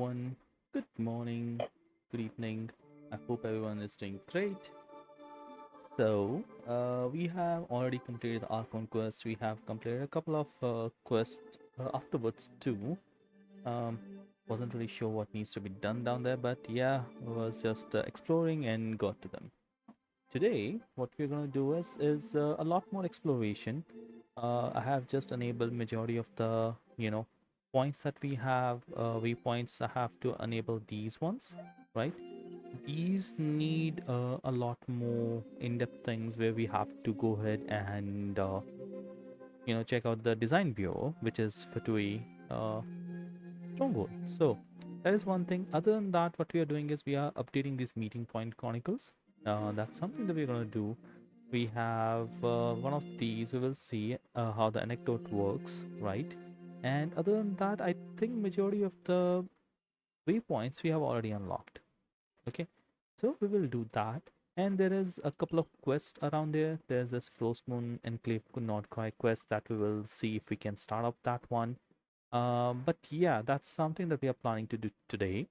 everyone. Good morning, good evening. I hope everyone is doing great. We have already completed the Archon quest. We have completed a couple of quests afterwards too. Um, wasn't really sure what needs to be done down there, but yeah, was just exploring and got to them. Today, what we're gonna do is a lot more exploration. I have just enabled majority of the points that we have. Waypoints. I have to enable these ones, right? These need a lot more in-depth things where we have to go ahead and check out the design bureau, which is Fatui stronghold. So that is one thing. Other than that, what we are doing is we are updating these meeting point chronicles. That's something that we're going to do. We have one of these. We will see how the anecdote works, right? And other than that, I think majority of the waypoints we have already unlocked. Okay, so we will do that. And there is a couple of quests around there. There's this Frost Moon Enclave Could Not Cry quest that we will see if we can start up that one. But yeah, that's something that we are planning to do today.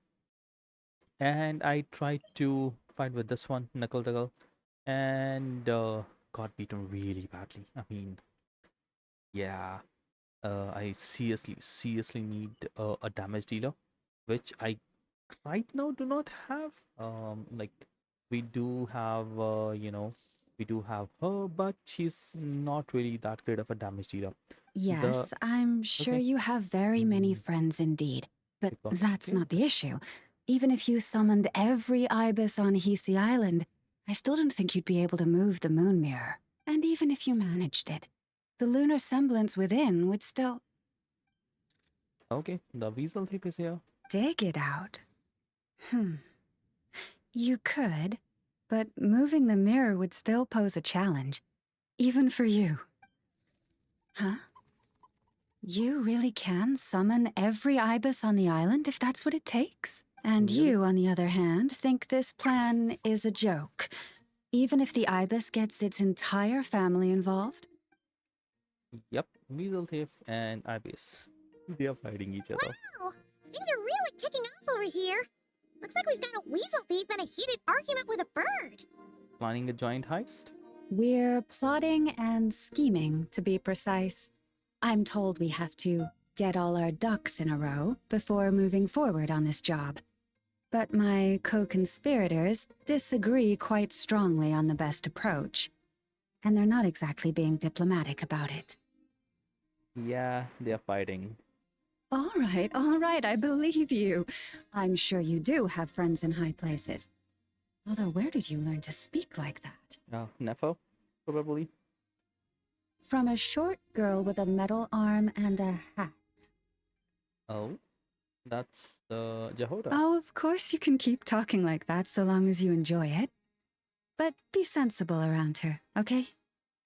And I tried to fight with this one, Knuckle Duggle, and got beaten really badly. I mean, yeah, I seriously need a damage dealer, which I right now do not have. Like we do have, we do have her, but she's not really that great of a damage dealer. The Yes, I'm sure okay, you have very many mm, friends indeed. But because that's okay, not the issue. Even if you summoned every ibis on Hisi Island, I still don't think you'd be able to move the moon mirror. And even if you managed it, the lunar semblance within would still okay, the weasel thief is here. dig it out. Hmm. You could, but moving the mirror would still pose a challenge, even for you. Huh? You really can summon every ibis on the island if that's what it takes? And Really? you, on the other hand, think this plan is a joke, even if the ibis gets its entire family involved? Yep, weasel thief and ibis. They are fighting each other. Wow! Things are really kicking off over here. Looks like we've got a weasel thief and a heated argument with a bird. Planning a giant heist? We're plotting and scheming, to be precise. I'm told we have to get all our ducks in a row before moving forward on this job. But my co-conspirators disagree quite strongly on the best approach, and they're not exactly being diplomatic about it. Yeah, they are fighting. All right, I believe you. I'm sure you do have friends in high places. Although, where did you learn to speak like that? Nepo, probably. From a short girl with a metal arm and a hat. Oh, that's the Jehoda. Oh, of course you can keep talking like that so long as you enjoy it. But be sensible around her, okay?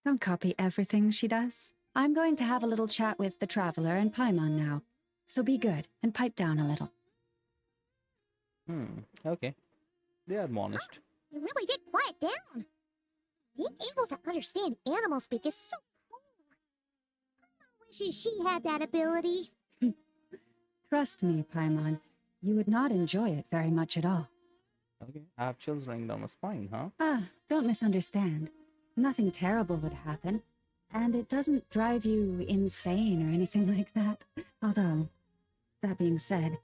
Don't copy everything she does. I'm going to have a little chat with the Traveler and Paimon now, so be good and pipe down a little. Okay. They are admonished. You really did quiet down. Being able to understand animal speak is so cool. I wishes she had that ability. Trust me, Paimon, you would not enjoy it very much at all. Okay. I have chills running down my spine, huh? Ah, don't misunderstand. Nothing terrible would happen, and it doesn't drive you insane or anything like that. Although, that being said,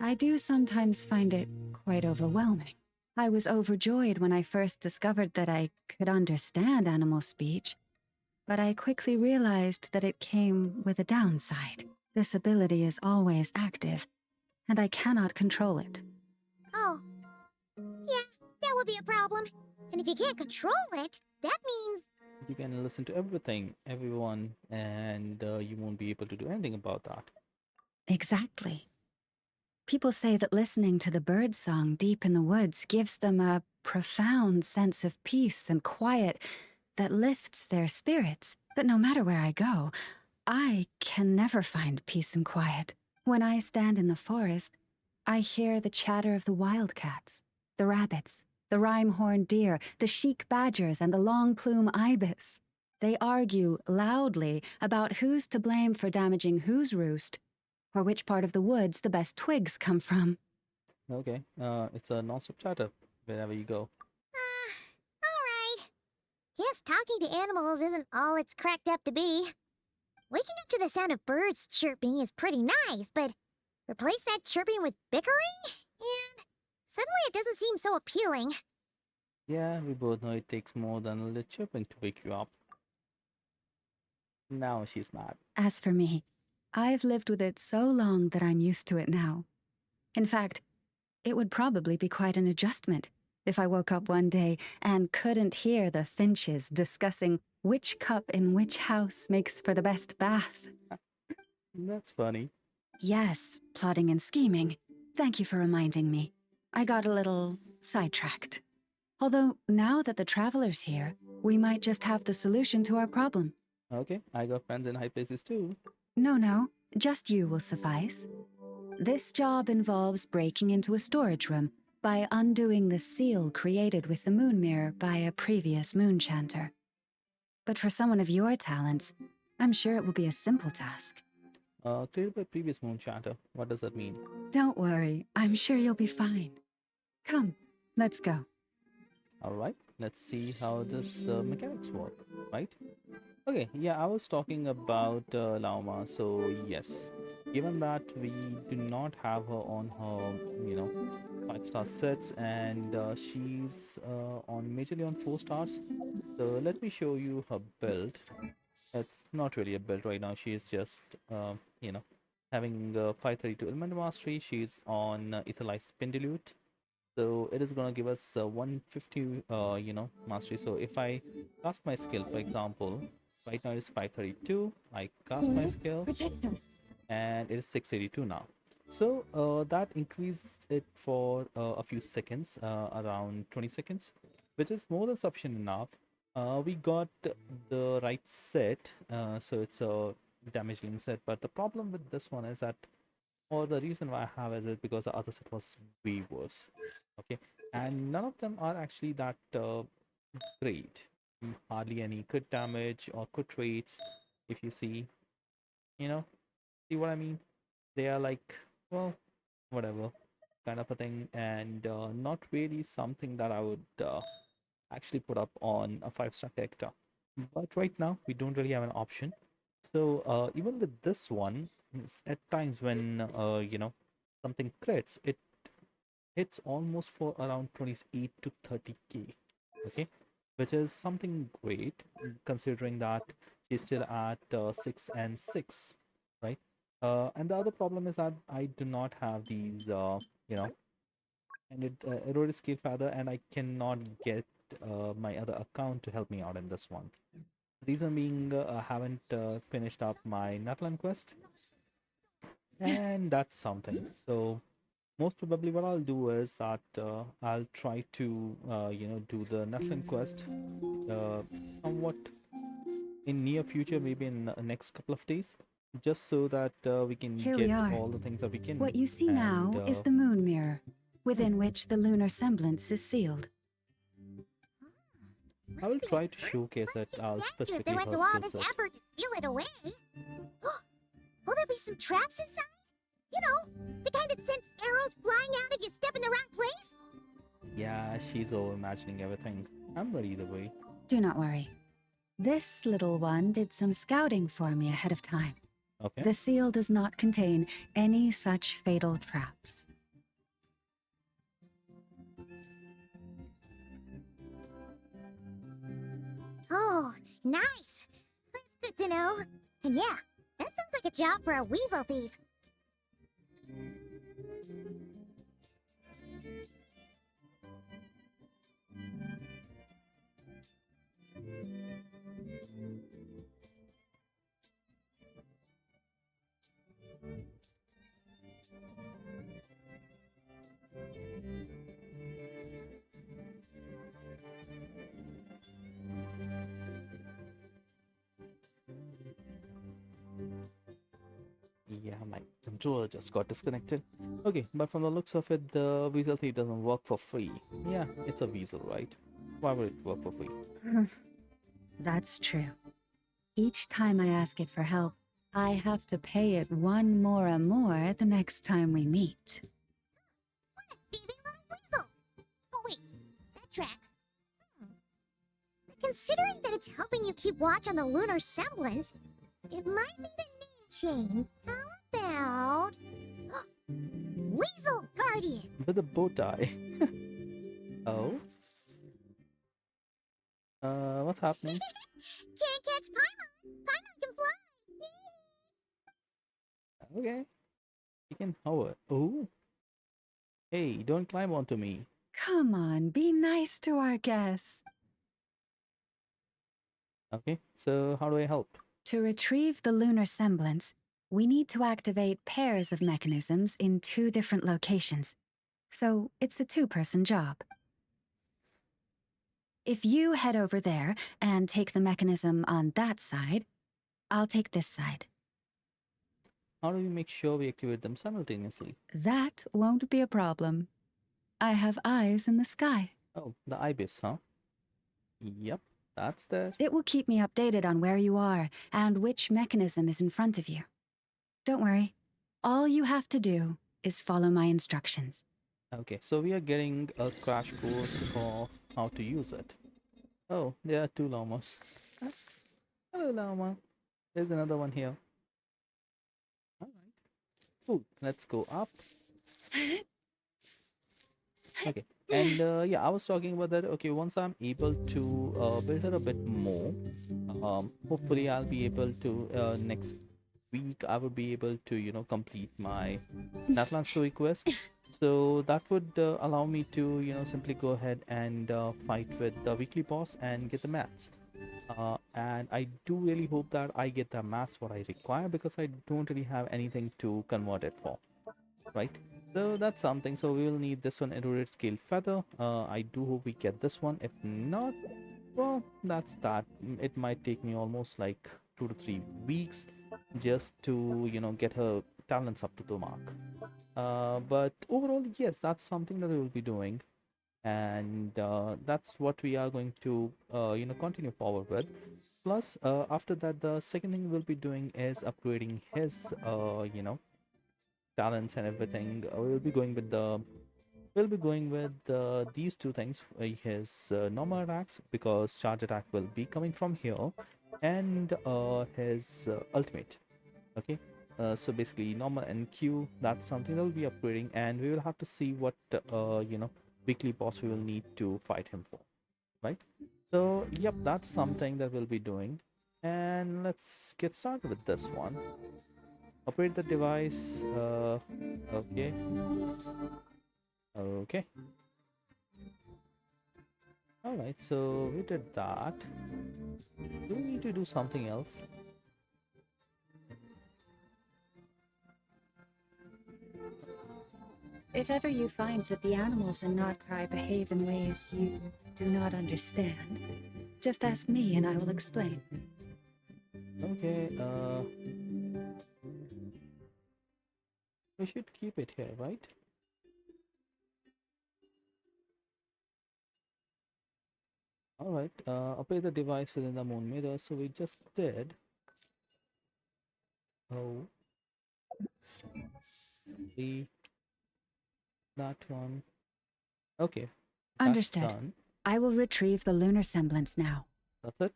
I do sometimes find it quite overwhelming. I was overjoyed when I first discovered that I could understand animal speech, but I quickly realized that it came with a downside. This ability is always active, and I cannot control it. Oh, yeah, that would be a problem. And if you can't control it, that means. You can listen to everything, everyone, and you won't be able to do anything about that. Exactly. People say that listening to the bird song deep in the woods gives them a profound sense of peace and quiet that lifts their spirits. But no matter where I go, I can never find peace and quiet. When I stand in the forest, I hear the chatter of the wildcats, the rabbits, the rhyme-horned deer, the chic badgers, and the long-plume ibis. They argue loudly about who's to blame for damaging whose roost, or which part of the woods the best twigs come from. Okay, it's a non-stop chatter wherever you go. Alright. Guess talking to animals isn't all it's cracked up to be. Waking up to the sound of birds chirping is pretty nice, but replace that chirping with bickering? And suddenly it doesn't seem so appealing. Yeah, we both know it takes more than a little chirping to wake you up. Now she's mad. As for me, I've lived with it so long that I'm used to it now. In fact, it would probably be quite an adjustment if I woke up one day and couldn't hear the finches discussing which cup in which house makes for the best bath. That's funny. Yes, plotting and scheming. Thank you for reminding me. I got a little sidetracked. Although, now that the traveler's here, we might just have the solution to our problem. Okay, I got friends in high places too. No, just you will suffice. This job involves breaking into a storage room by undoing the seal created with the moon mirror by a previous moon chanter. But for someone of your talents, I'm sure it will be a simple task. Created by previous moon chatter. What does that mean? Don't worry, I'm sure you'll be fine. Come, let's go. Alright, let's see how this mechanics work, right? Okay, yeah, I was talking about Lauma, so yes. Given that we do not have her on her, 5-star sets, and she's majorly on 4 stars. So let me show you her build. It's not really a build right now. She is just, having 532 element mastery. She's on Etherlight Spindilute. So it is gonna give us 150, mastery. So if I cast my skill, for example, right now it's 532. I cast my skill, Protect us. and it is 682 now. So that increased it for a few seconds, around 20 seconds, which is more than sufficient enough. We got the right set, so it's a damage link set. But the problem with this one is that, or the reason why I have is because the other set was way worse. Okay, and none of them are actually that great. Hardly any crit damage or crit rates. If you see, see what I mean? They are like, well, whatever kind of a thing, and not really something that I would actually put up on a 5-star character. But right now we don't really have an option. So even with this one, at times when something crits, it hits almost for around 28 to 30k. Okay, which is something great considering that she's still at 6 and 6, right? And the other problem is that I do not have these, and it eroded scale feather, and I cannot get my other account to help me out in this one. Reason being, I haven't finished up my Natlan quest, and that's something. So most probably, what I'll do is that I'll try to do the Natlan quest somewhat in near future, maybe in the next couple of days, just so that we can Here get we are. all the things that we can. What you see now And, is the moon mirror, within which the lunar semblance is sealed. I will try to showcase it. I'll They specifically went her to all skill this set. effort to steal it away. Will there be some traps inside? You know, the kind that send arrows flying out if you step in the wrong place? Yeah, she's over imagining everything. I'm ready either way. Do not worry. This little one did some scouting for me ahead of time. Okay. The seal does not contain any such fatal traps. Oh, nice. That's good to know. And yeah, that sounds like a job for a weasel thief. Yeah, my controller just got disconnected. Okay, but from the looks of it, the Weasel Thief doesn't work for free. Yeah, it's a weasel, right? Why would it work for free? That's true. Each time I ask it for help, I have to pay it 1 mora more the next time we meet. What a thieving little weasel! Oh wait, that tracks. Considering that it's helping you keep watch on the lunar semblance, it might need a name change. How about... Weasel Guardian! With a bow tie. Oh? What's happening? Can't catch Paimon! Paimon can fly! Okay. You can hover. Oh. Hey, don't climb onto me. Come on, be nice to our guests. Okay, so how do I help? To retrieve the lunar semblance, we need to activate pairs of mechanisms in 2 different locations. So it's a 2-person job. If you head over there and take the mechanism on that side, I'll take this side. How do we make sure we activate them simultaneously? That won't be a problem. I have eyes in the sky. Oh, the ibis, huh? Yep, that's there. It will keep me updated on where you are and which mechanism is in front of you. Don't worry. All you have to do is follow my instructions. Okay, so we are getting a crash course of how to use it. Oh, there are 2 llamas. Hello, llama. There's another one here. Alright. Cool, let's go up. Okay, and yeah, I was talking about that. Okay, once I'm able to build her a bit more, hopefully I'll be able to next week I would be able to, you know, complete my Natlan story quest. So that would allow me to, you know, simply go ahead and fight with the weekly boss and get the mats. And I do really hope that I get the mats what I require, because I don't really have anything to convert it for, right? So that's something. So we will need this one, eroded scale feather. I do hope we get this one. If not, well, that's that. It might take me almost like 2 to 3 weeks just to, you know, get her talents up to the mark. But overall, yes, that's something that we will be doing, and that's what we are going to you know, continue forward with. Plus after that, the second thing we'll be doing is upgrading his you know, talents and everything. We'll be going with these 2 things, his normal attacks, because charge attack will be coming from here, and his ultimate. Okay, so basically normal and Q, that's something that will be upgrading, and we will have to see what you know, weekly boss we will need to fight him for, right? So yep, that's something that we'll be doing, and let's get started with this one. Operate the device. Okay. Okay. Alright, so we did that. Do we need to do something else? If ever you find that the animals in Notcry behave in ways you do not understand, just ask me and I will explain. Okay, we should keep it here, right? Alright, operate the device within the moon mirror, so we just did. Oh. That one. Okay. That's Understood. done. I will retrieve the lunar semblance now. That's it.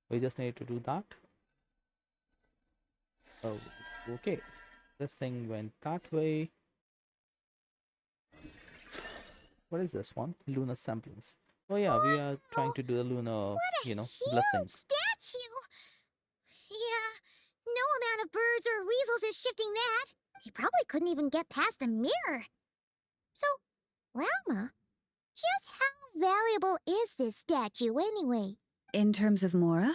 We just need to do that. Oh, okay. This thing went that way. What is this one? Lunar semblance. Oh yeah, we are trying to do the lunar, you know, Huge blessings. statue! Yeah, no amount of birds or weasels is shifting that. He probably couldn't even get past the mirror. So, Llama, just how valuable is this statue anyway? In terms of Mora?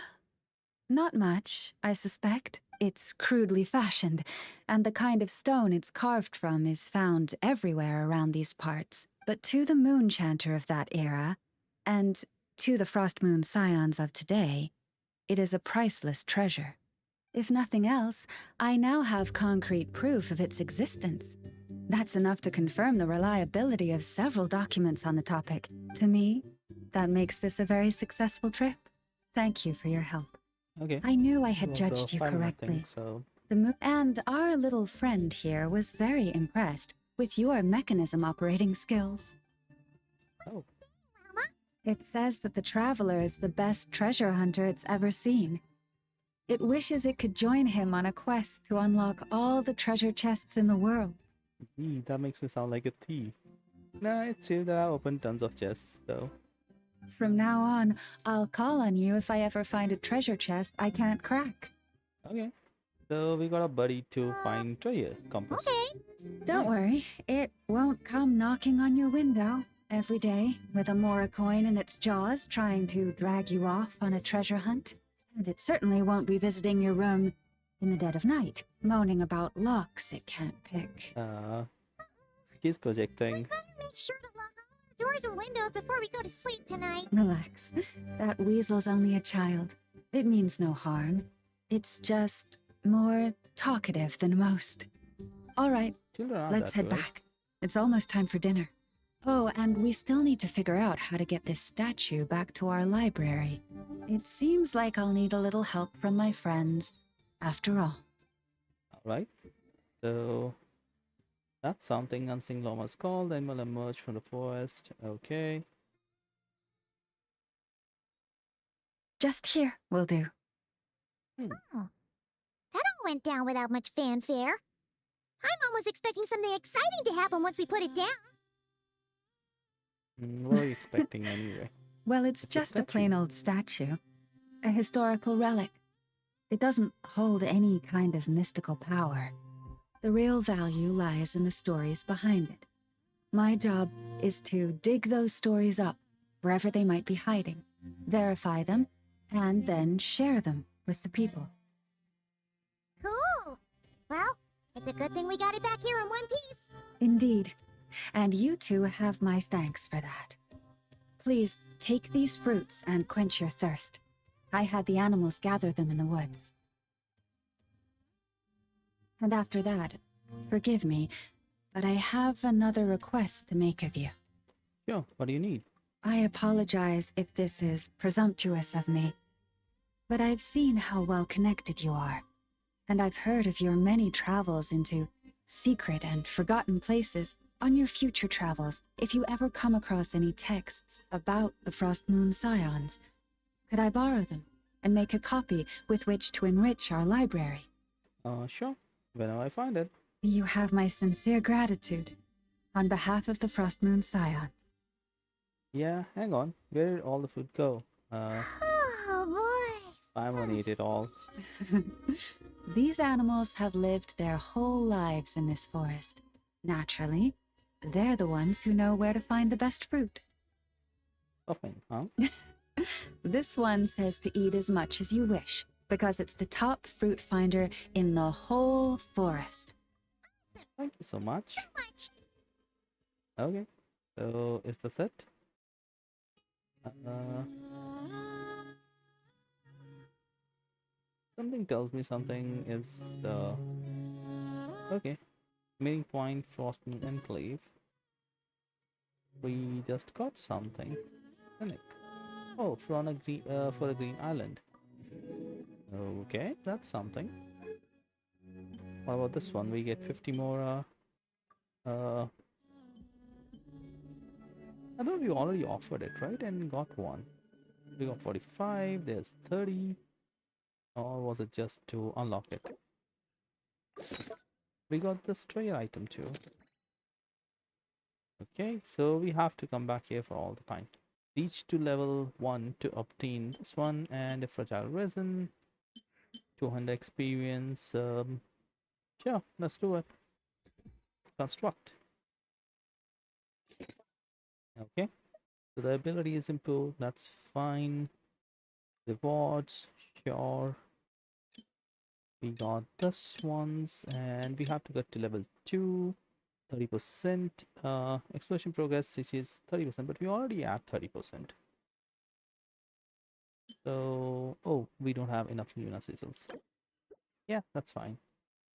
Not much, I suspect. It's crudely fashioned, and the kind of stone it's carved from is found everywhere around these parts. But to the moon chanter of that era, and to the Frost Moon scions of today, it is a priceless treasure. If nothing else, I now have concrete proof of its existence. That's enough to confirm the reliability of several documents on the topic. To me, that makes this a very successful trip. Thank you for your help. Okay. I knew I It had was judged you 5, I think. correctly. So, The and our little friend here was very impressed with your mechanism operating skills. oh, It says that the Traveler is the best treasure hunter it's ever seen. It wishes it could join him on a quest to unlock all the treasure chests in the world. gee, that makes me sound like a thief. Nah, it's true that I opened tons of chests, so. From now on, I'll call on you if I ever find a treasure chest I can't crack. Okay. So we got a buddy to find treasure compass. Okay. Don't Nice. worry, it won't come knocking on your window every day with a Mora coin in its jaws trying to drag you off on a treasure hunt. And it certainly won't be visiting your room in the dead of night, moaning about locks it can't pick. He's projecting. Better make sure to lock all our doors and windows before we go to sleep tonight. Relax. That weasel's only a child. It means no harm. It's just more talkative than most. All right, Children are let's that head way. back. It's almost time for dinner. Oh, and we still need to figure out how to get this statue back to our library. It seems like I'll need a little help from my friends, after all. Alright. So that's something unseen llamas called. Then will emerge from the forest. Okay. Just here will do. That all went down without much fanfare. Mom was expecting something exciting to happen once we put it down. What are you expecting anyway? Well, it's It's a just a plain old statue. A historical relic. It doesn't hold any kind of mystical power. The real value lies in the stories behind it. My job is to dig those stories up, wherever they might be hiding, verify them, and then share them with the people. Cool. Well, it's a good thing we got it back here in one piece. Indeed. And you two have my thanks for that. Please, take these fruits and quench your thirst. I had the animals gather them in the woods. And after that, forgive me, but I have another request to make of you. Sure, what do you need? I apologize if this is presumptuous of me, but I've seen how well connected you are, and I've heard of your many travels into secret and forgotten places. On your future travels, if you ever come across any texts about the Frost Moon Scions, could I borrow them and make a copy with which to enrich our library? Sure. Whenever I find it. You have my sincere gratitude. On behalf of the Frost Moon Scions. Yeah, hang on. Where did all the food go? Oh boy. I won't eat it all. These animals have lived their whole lives in this forest. Naturally, they're the ones who know where to find the best fruit. Stuffing, huh? This one says to eat as much as you wish, because it's the top fruit finder in the whole forest. Thank you so much. Much. Okay. So, is this it? Something tells me something is okay. Meeting point, Frostmoon Enclave. We just got something. Clinic. Oh, for a green island. Okay, that's something. What about this one? We get 50 more. I thought we already offered it, right? And got one. We got 45. There's 30. Or was it just to unlock it? We got the stray item too. Okay, so we have to come back here for all the time. Reach to level 1 to obtain this one and a fragile resin. 200 experience. Sure, let's do it. Construct. Okay, so the ability is improved. That's fine. Rewards, sure. We got this ones, and we have to get to level 2. 30% exploration progress, which is 30%, but we already at 30%. So, oh, we don't have enough Luna sizzles. Yeah, that's fine.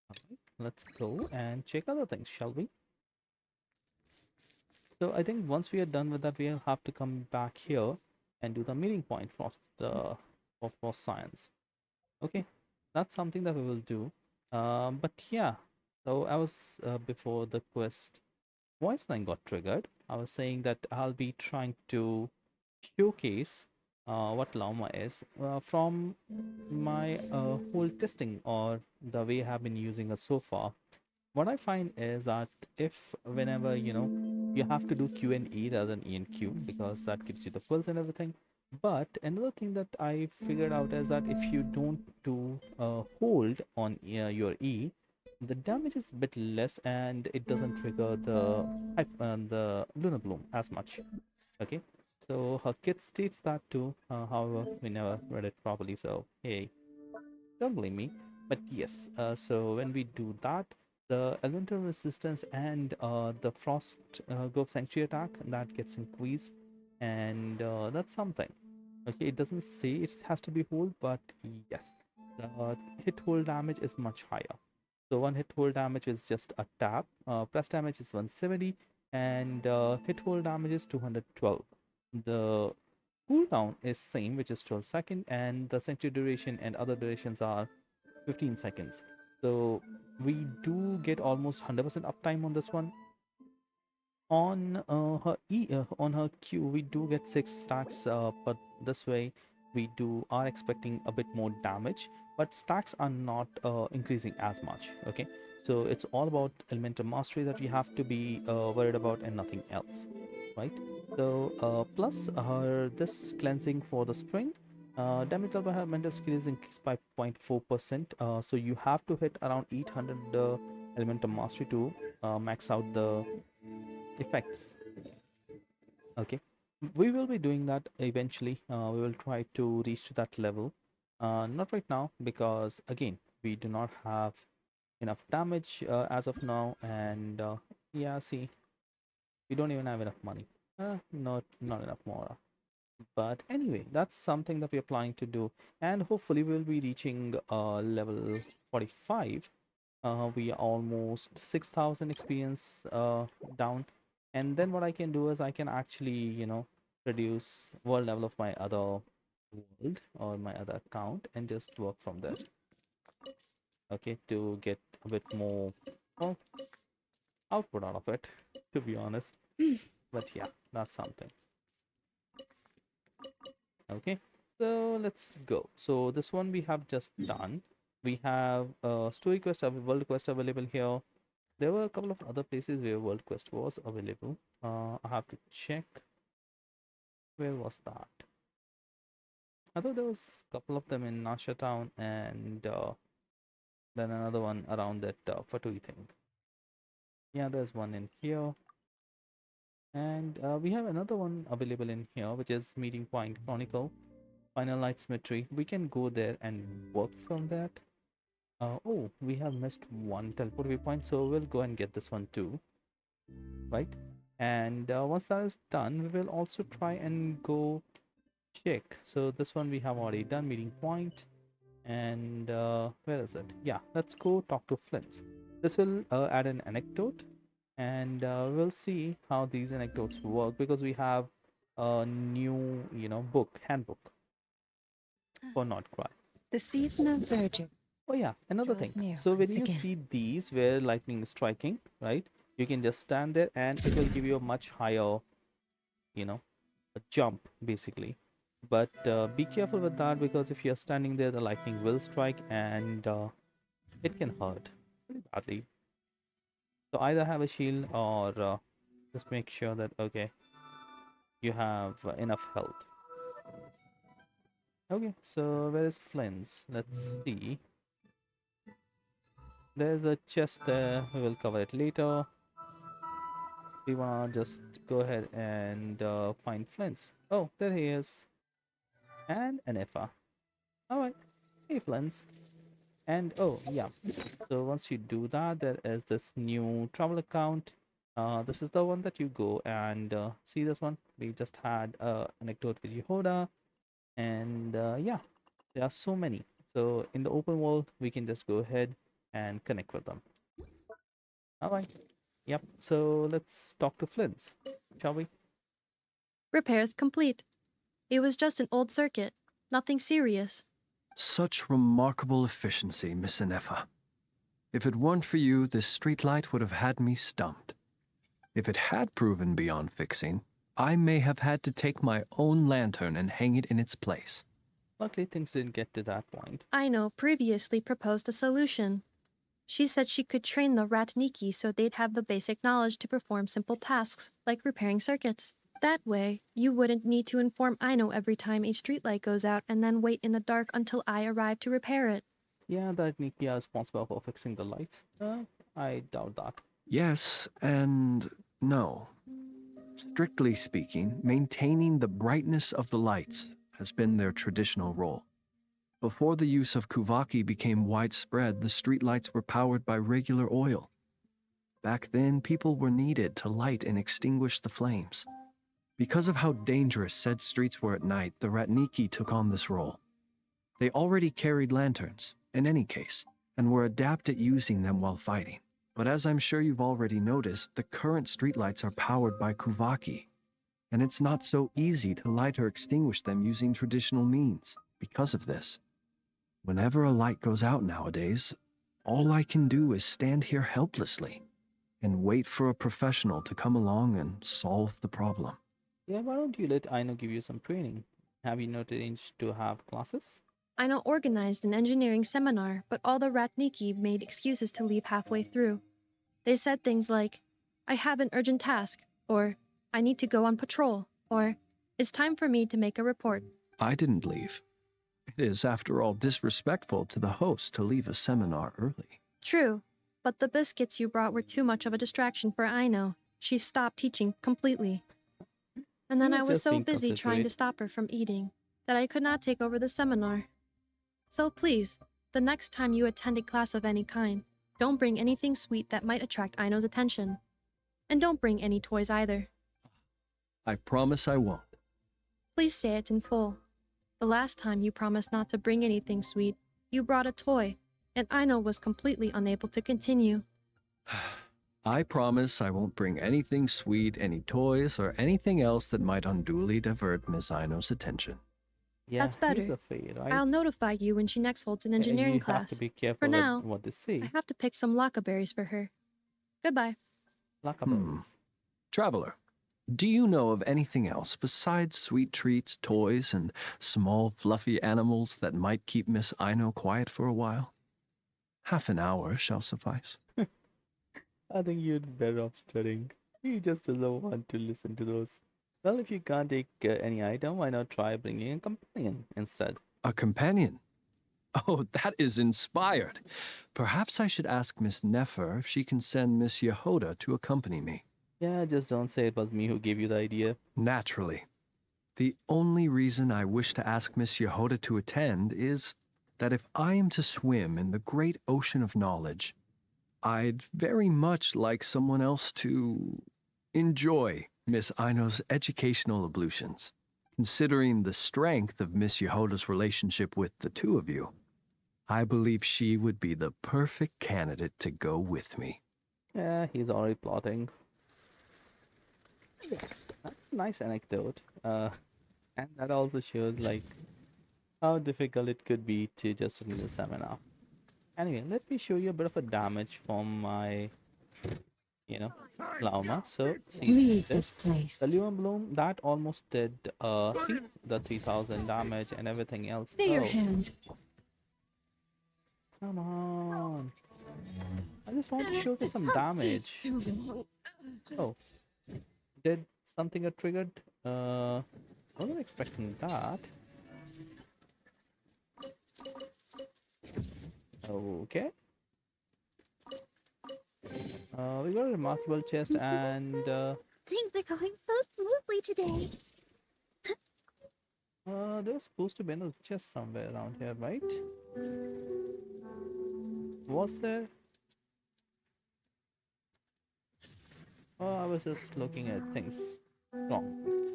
Alright, let's go and check other things, shall we? So I think once we are done with that, we'll have to come back here and do the meeting point for Frost Science. Okay, that's something that we will do. But yeah, so I was before the quest voice line got triggered. I was saying that I'll be trying to showcase what Llama is from my whole testing or the way I have been using it so far. What I find is that if whenever you have to do Q and E rather than E and Q because that gives you the pulse and everything. But another thing that I figured out is that if you don't do hold on your E, the damage is a bit less and it doesn't trigger the lunar bloom as much. Okay, so her kit states that too. However, we never read it properly, so hey, don't blame me. But yes, so when we do that, the elemental resistance and the frost grove sanctuary attack that gets increased, and that's something. Okay, it doesn't say it has to be hold, but yes, the hit hold damage is much higher. So one hit hold damage is just a tap. Press damage is 170, and hit hold damage is 212. The cooldown is same, which is 12 seconds, and the sentry duration and other durations are 15 seconds. So we do get almost 100% uptime on this one. On on her Q, we do get 6 stacks, but this way we do are expecting a bit more damage, but stacks are not increasing as much. Okay, so it's all about elemental mastery that we have to be worried about and nothing else, right? So plus her this cleansing for the spring. Damage dealt by her mental skill is increased by 0.4%. So you have to hit around 800 elemental mastery to max out the effects. Okay, we will be doing that eventually. We will try to reach to that level. Not right now because again we do not have enough damage as of now, and yeah, see, we don't even have enough money. Not enough more. But anyway, that's something that we are planning to do, and hopefully we'll be reaching level 45. We are almost 6,000 experience down, and then what I can do is I can actually reduce world level of my other world or my other account and just work from there. Okay, to get a bit more, well, output out of it, to be honest. But yeah, that's something. Okay, so let's go. So this one we have just done. We have story quest, world quest available here. There were a couple of other places where world quest was available. I have to check. Where was that? I thought there was a couple of them in Nasha Town and then another one around that Fatui thing. Yeah, there's one in here. And we have another one available in here, which is Meeting Point Chronicle, Final Night Symmetry. We can go there and work from that. Oh, we have missed one teleport waypoint, so we'll go and get this one too, right? And once that is done, we will also try and go check. So this one we have already done, Meeting Point. And where is it? Yeah, let's go talk to Flint. This will add an anecdote, and we'll see how these anecdotes work because we have a new, handbook for Nordcry. The season of verdure Oh yeah, another draws thing. near So when once you again. see these where lightning is striking, right? You can just stand there and it will give you a much higher, you know, a jump basically. But be careful with that because if you're standing there, the lightning will strike and it can hurt pretty badly. So either have a shield or just make sure that okay, you have enough health. Okay, so where is Flint's? Let's see. There's a chest there. We will cover it later. We wanna just go ahead and find Flint's. Oh, there he is. And an Effa. Alright. Hey, Flint's. And oh, yeah. So once you do that, there is this new travel account. This is the one that you go and see this one. We just had anecdote with Yehoda. And yeah, there are so many. So in the open world, we can just go ahead and connect with them. Alright. Yep. So let's talk to Flint's, shall we? Repairs complete. It was just an old circuit. Nothing serious. Such remarkable efficiency, Miss Inefa. If it weren't for you, this streetlight would have had me stumped. If it had proven beyond fixing, I may have had to take my own lantern and hang it in its place. Luckily, things didn't get to that point. Aino previously proposed a solution. She said she could train the Ratniki so they'd have the basic knowledge to perform simple tasks, like repairing circuits. That way, you wouldn't need to inform Aino every time a streetlight goes out and then wait in the dark until I arrive to repair it. Yeah, that Nikki are responsible for fixing the lights. I doubt that. Yes and no. Strictly speaking, maintaining the brightness of the lights has been their traditional role. Before the use of Kuvaki became widespread, the streetlights were powered by regular oil. Back then, people were needed to light and extinguish the flames. Because of how dangerous said streets were at night, the Ratniki took on this role. They already carried lanterns, in any case, and were adept at using them while fighting. But as I'm sure you've already noticed, the current streetlights are powered by Kuvaki, and it's not so easy to light or extinguish them using traditional means. Because of this, whenever a light goes out nowadays, all I can do is stand here helplessly and wait for a professional to come along and solve the problem. Yeah, why don't you let Aino give you some training? Have you not arranged to have classes? Aino organized an engineering seminar, but all the Ratniki made excuses to leave halfway through. They said things like, I have an urgent task, or I need to go on patrol, or it's time for me to make a report. I didn't leave. It is, after all, disrespectful to the host to leave a seminar early. True, but the biscuits you brought were too much of a distraction for Aino. She stopped teaching completely. And then He I was was just so being busy trying to considerate. stop her from eating that I could not take over the seminar. So please, the next time you attend a class of any kind, don't bring anything sweet that might attract Aino's attention. And don't bring any toys either. I promise I won't. Please say it in full. The last time you promised not to bring anything sweet, you brought a toy, and Aino was completely unable to continue. I promise I won't bring anything sweet, any toys, or anything else that might unduly divert Miss Aino's attention. Yeah, That's better. he's afraid, right? I'll notify you when she next holds an engineering you class. have to be careful For with now, what they say. I have to pick some lakaberries for her. Goodbye. Lakaberries. Traveler, do you know of anything else besides sweet treats, toys, and small fluffy animals that might keep Miss Aino quiet for a while? Half an hour shall suffice. I think you'd better off studying. You just don't want to listen to those. Well, if you can't take any item, why not try bringing a companion instead? A companion? Oh, that is inspired. Perhaps I should ask Miss Nefer if she can send Miss Yehoda to accompany me. Yeah, just don't say it was me who gave you the idea. Naturally. The only reason I wish to ask Miss Yehoda to attend is that if I am to swim in the great ocean of knowledge, I'd very much like someone else to enjoy Miss Aino's educational ablutions. Considering the strength of Miss Yehoda's relationship with the two of you, I believe she would be the perfect candidate to go with me. Yeah, he's already plotting. Yeah, that's a nice anecdote. And that also shows like how difficult it could be to just attend the seminar. Anyway, let me show you a bit of a damage from my, Lauma. So see Leave this. this place. The Lumen Bloom that almost did see the 3000 damage and everything else. Stay your Oh, hand. come on. I just want to show you some damage. Oh, did something get triggered? Wasn't expecting that. Okay. We got a remarkable chest and Things are going so smoothly today. there was supposed to be another chest somewhere around here, right? Was there? Oh, I was just looking at things wrong.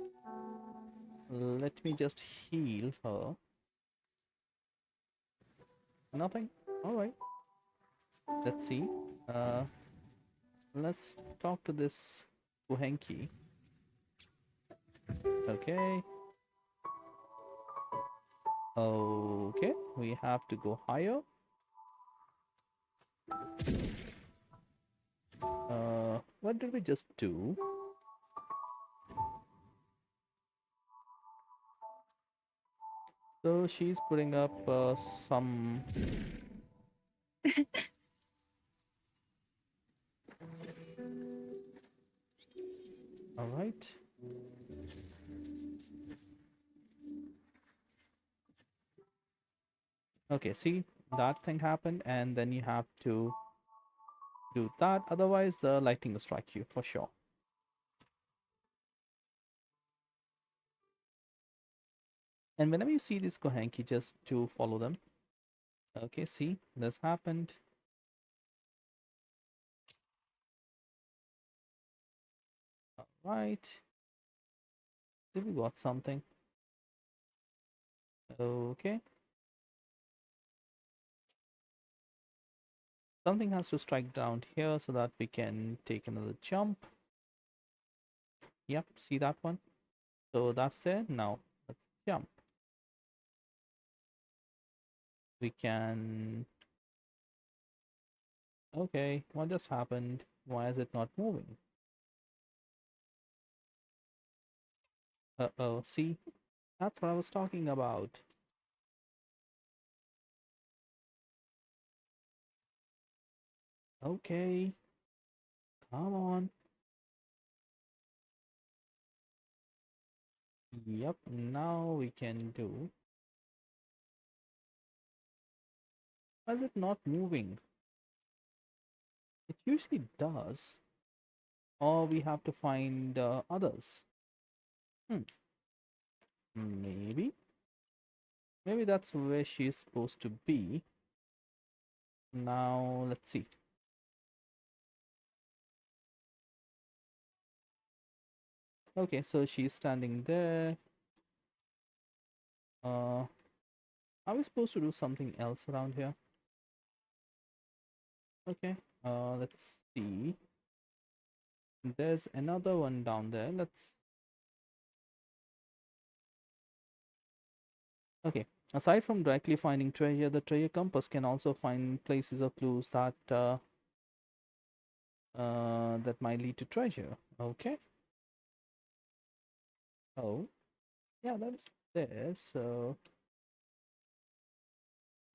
Let me just heal her. Nothing? Alright. Let's see. Let's talk to this Uhenki. Okay. Okay, we have to go higher. What did we just do? So she's putting up some. All right. Okay, see, that thing happened, and then you have to do that. Otherwise, the lightning will strike you for sure. And whenever you see this Kohenki, just to follow them. Okay, see, this happened. All right. Did we got something? Okay. Something has to strike down here so that we can take another jump. Yep, see that one? So that's there. Now let's jump. We can. Okay, what just happened? Why is it not moving? Uh-oh, see? That's what I was talking about. Okay, come on. Yep, now we can do. Why is it not moving? It usually does. Or we have to find others. Maybe. Maybe that's where she is supposed to be. Now, let's see. Okay, so she's standing there. Are we supposed to do something else around here? Okay, let's see. There's another one down there. Let's. Okay, aside from directly finding treasure, the treasure compass can also find places or clues that might lead to treasure. Okay. Oh, yeah, that is there. So,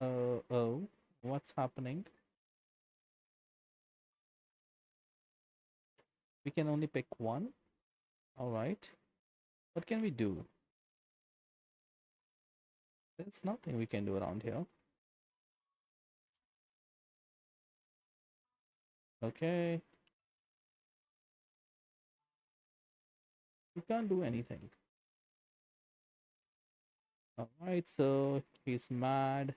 oh, what's happening? We can only pick one. All right. What can we do? There's nothing we can do around here. Okay. We can't do anything. All right. So he's mad.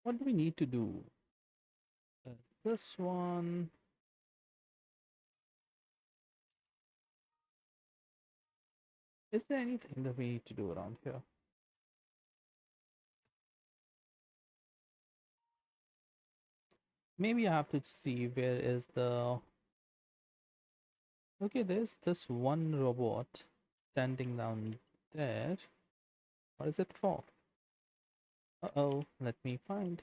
What do we need to do? This one. Is there anything that we need to do around here? Maybe I have to see where is the. Okay, there's this one robot standing down there. What is it for? Uh-oh, let me find.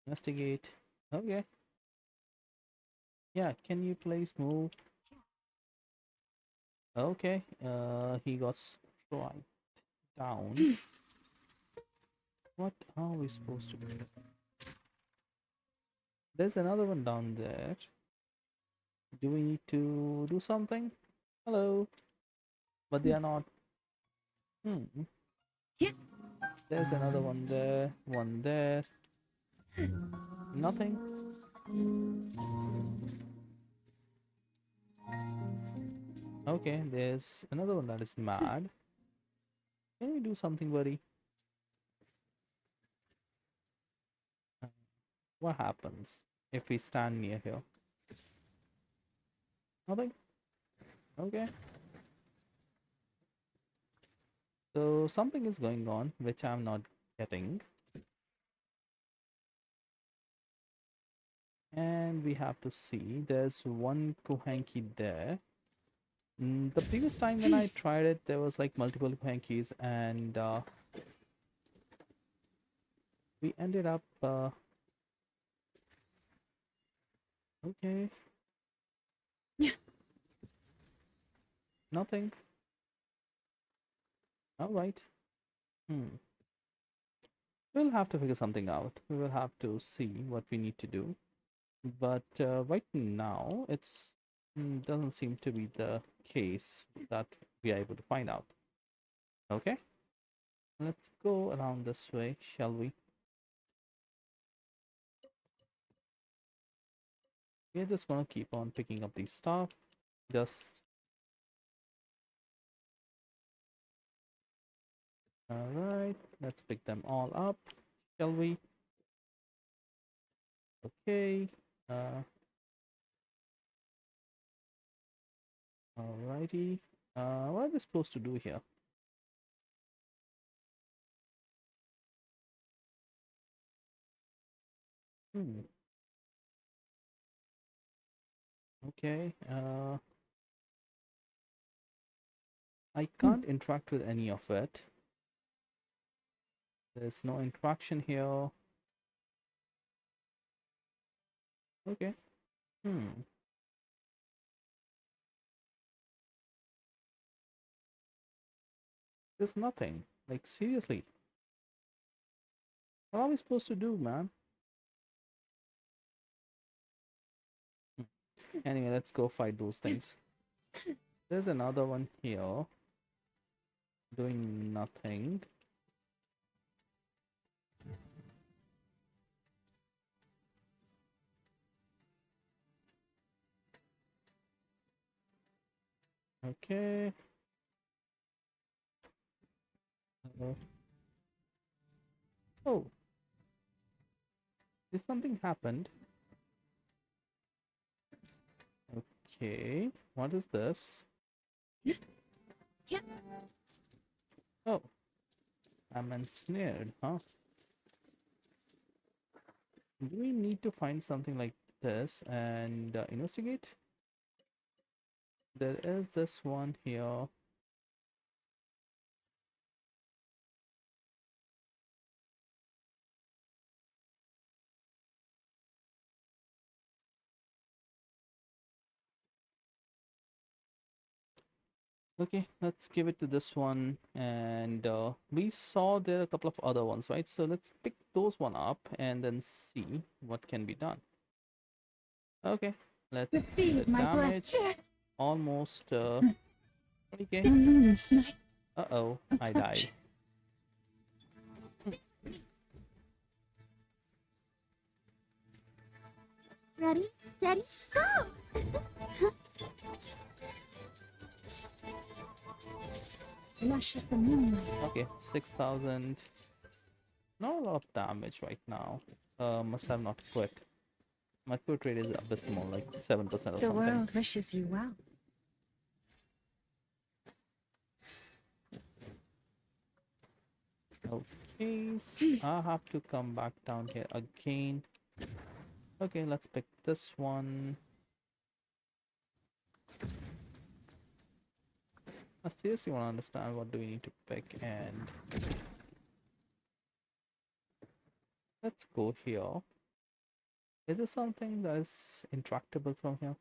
Investigate. Okay. Yeah, can you please move? Okay, he got struck down. What are we supposed to do? There's another one down there. Do we need to do something? Hello. But they are not. Hmm. There's another one there. One there. Nothing. Okay, there's another one that is mad. Can we do something, buddy? What happens if we stand near here? Nothing? Okay. So something is going on which I'm not getting. And we have to see there's one Kohenki there. The previous time when I tried it, there was like multiple hankies, and we ended up. Okay. Nothing. All right. Hmm. We'll have to figure something out. We will have to see what we need to do. But right now, it's doesn't seem to be the case that we are able to find out. Okay, let's go around this way, shall we? We're just gonna keep on picking up these stuff. Just all right. Let's pick them all up, shall we? Okay. Alrighty. What are we supposed to do here? Hmm. Okay. I can't interact with any of it. There's no interaction here. Okay. Hmm. There's nothing. Like, seriously. What are we supposed to do, man? Anyway, let's go fight those things. There's another one here. Doing nothing. Okay. Oh. Did something happened? Okay. What is this? Oh. I'm ensnared, huh? Do we need to find something like this and investigate? There is this one here. Okay, let's give it to this one. And we saw there are a couple of other ones, right? So let's pick those one up and then see what can be done. Okay, let's Receive my damage. blessing. Almost 20k. Luminous night. Uh-oh, I died. Ready, steady, go! Lush as the moonlight. Okay, 6,000. Not a lot of damage right now. Must have not quit. My quit rate is abysmal, like 7% or The something. world wishes you well. Okay, I have to come back down here again. Okay, let's pick this one. I seriously want to understand what do we need to pick, and let's go here. Is there something that is intractable from here?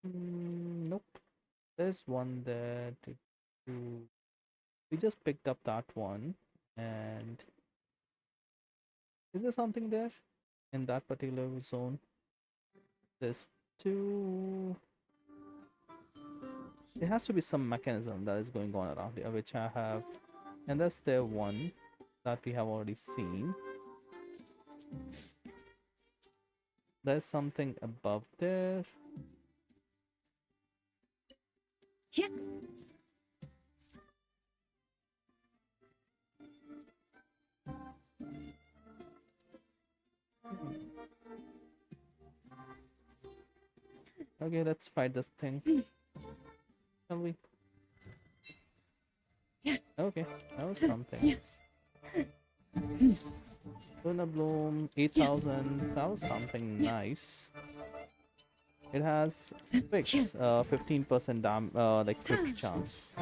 Nope. There's one there to do. We just picked up that one, and is there something there in that particular zone? There's two. There has to be some mechanism that is going on around here, which I have, and that's there one that we have already seen. There's something above there. Yeah. Okay, let's fight this thing. Shall we? Yeah. Okay, that was something. Yeah. Luna Bloom, 8,000. That was something nice. It has fixed 15% like crit chance.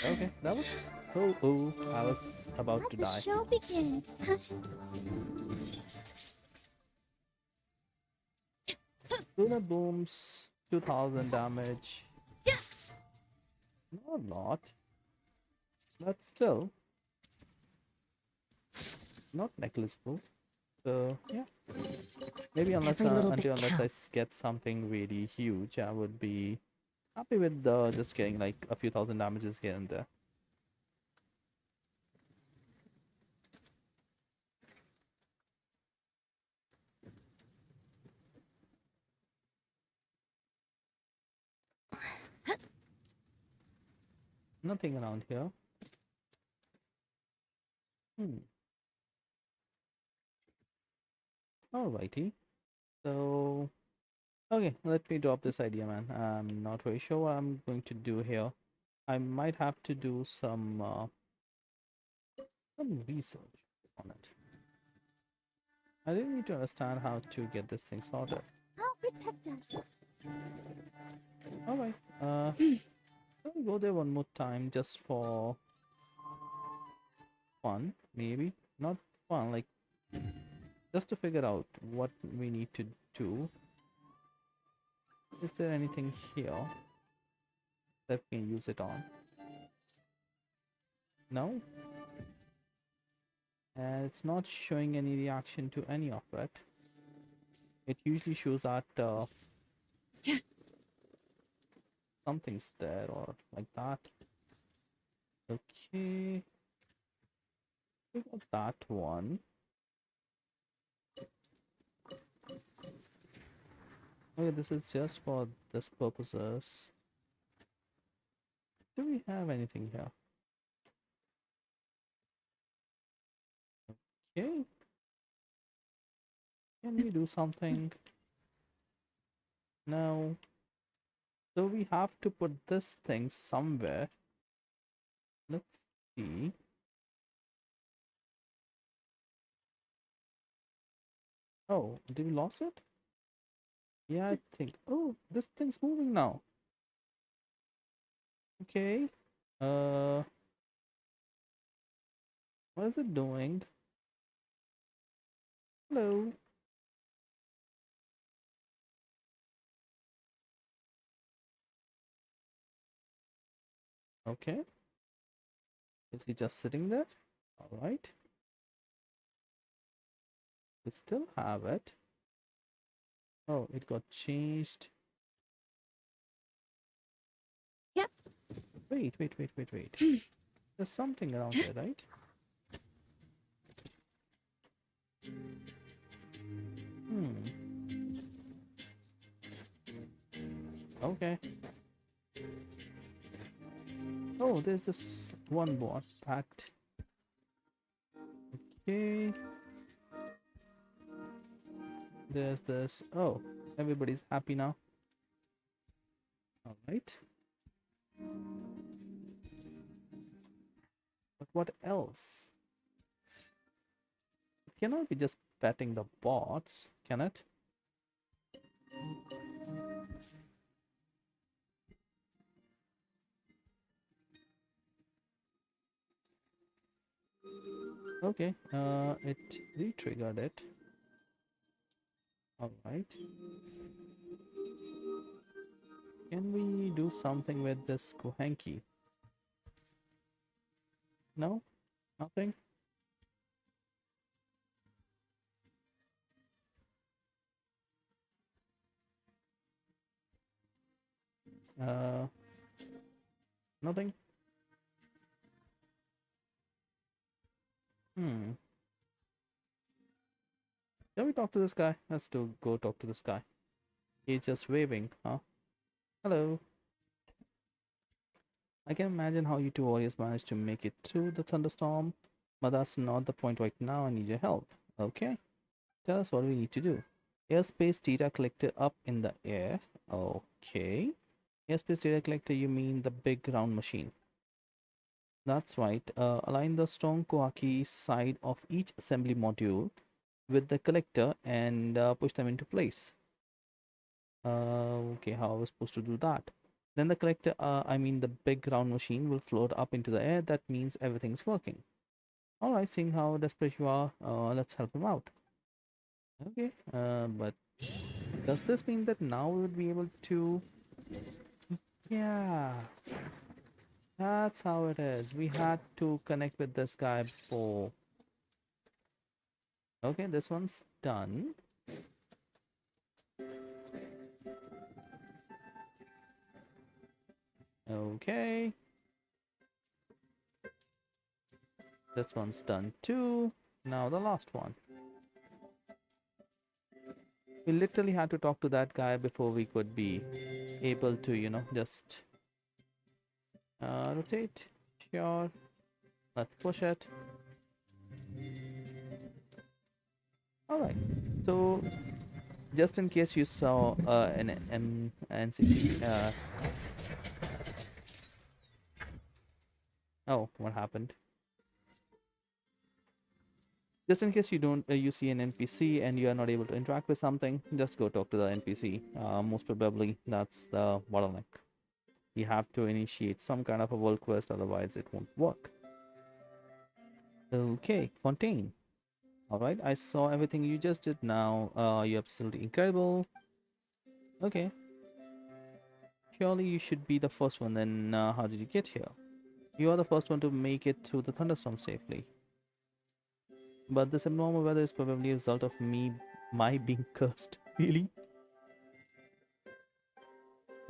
Okay, that was I was about Let to the die. show begin. Lunar booms, 2000 damage. Not a lot, but still not negligible. So yeah, maybe Every little bit unless I counts. get something really huge, I would be happy with just getting like a few thousand damages here and there. Nothing around here. Hmm. Alrighty. So okay, let me drop this idea, man. I'm not very sure what I'm going to do here. I might have to do some research on it. I really need to understand how to get this thing sorted. I'll protect us. Alright, let me go there one more time just for fun, maybe. Not fun, like just to figure out what we need to do. Is there anything here that we can use it on? No? And it's not showing any reaction to any of it. It usually shows that something's there or like that. Okay, we got that one. Okay, this is just for this purposes. Do we have anything here? Okay, can we do something? No. So we have to put this thing somewhere. Let's see. Oh, did we lost it? Yeah, I think. Oh, this thing's moving now. Okay. Uh, what is it doing? Hello. Okay. Is he just sitting there? All right. We still have it. Oh, it got changed. Yep. Wait. There's something around here, right? Hmm. Okay. Oh, there's this one bot packed. Okay. There's this. Oh, everybody's happy now. All right. But what else? It cannot be just petting the bots, can it? Okay. It re-triggered it. All right. Can we do something with this Kuhenki? No? Nothing? Uh, nothing? Hmm. Shall we talk to this guy? Let's go talk to this guy. He's just waving, huh? Hello. I can imagine how you two warriors managed to make it through the thunderstorm, but that's not the point right now. I need your help. Okay? Tell us what we need to do. Airspace data collector up in the air. Okay. Airspace data collector, you mean the big round machine? That's right. Align the strong Koaki side of each assembly module with the collector and push them into place. Okay, how I was supposed to do that? Then the collector, I mean the big round machine, will float up into the air. That means everything's working. All right, seeing how desperate you are, let's help him out. Okay, but does this mean that now we would be able to? Yeah, that's how it is. We had to connect with this guy before. Okay, this one's done. Okay. This one's done too. Now the last one. We literally had to talk to that guy before we could be able to, just rotate. Sure. Let's push it. Alright. So, just in case you saw an NCP. Oh, what happened? Just in case you don't, you see an NPC and you are not able to interact with something, just go talk to the NPC. Most probably, that's the bottleneck. You have to initiate some kind of a world quest, otherwise it won't work. Okay, Fontaine. Alright, I saw everything you just did now. You're absolutely incredible. Okay. Surely you should be the first one, then how did you get here? You are the first one to make it through the thunderstorm safely. But this abnormal weather is probably a result of my being cursed. Really?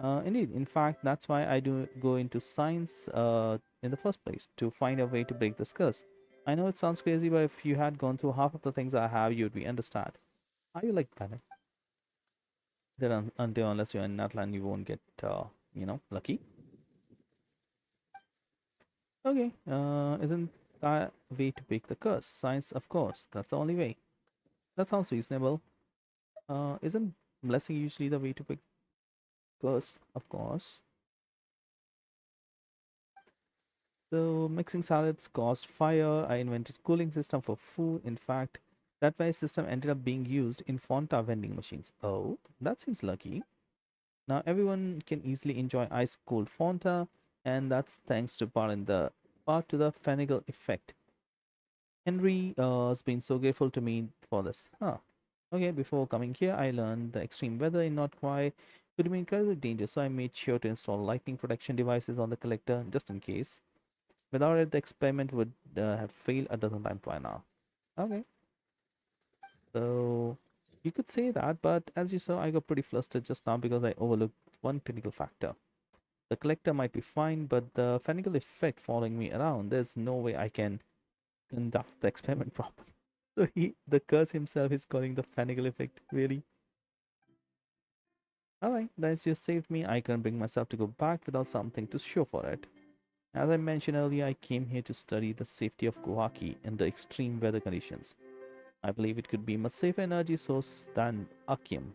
Indeed. In fact, that's why I do go into science in the first place, to find a way to break this curse. I know it sounds crazy, but if you had gone through half of the things I have, you'd be understand. Are you like that? Then until unless you're in Natlan, you won't get lucky. Okay. Isn't that way to break the curse? Science, of course. That's the only way. That sounds reasonable. Isn't blessing usually the way to break curse? Of course. So mixing salads caused fire. I invented cooling system for food. In fact, that very system ended up being used in Fonta vending machines. Oh, that seems lucky. Now everyone can easily enjoy ice cold Fonta, and that's thanks to part to the Fanigal effect. Henry has been so grateful to me for this. Huh. Okay, before coming here, I learned the extreme weather in North Kauai could be incredibly dangerous, so I made sure to install lightning protection devices on the collector just in case. Without it, the experiment would have failed a dozen times by now. Okay. So, you could say that, but as you saw, I got pretty flustered just now because I overlooked one critical factor. The collector might be fine, but the Fanigal effect following me around, there's no way I can conduct the experiment properly. So the curse himself is calling the Fanigal effect, really? Alright, that's just saved me. I couldn't bring myself to go back without something to show for it. As I mentioned earlier, I came here to study the safety of Kauai in the extreme weather conditions. I believe it could be a much safer energy source than Akium.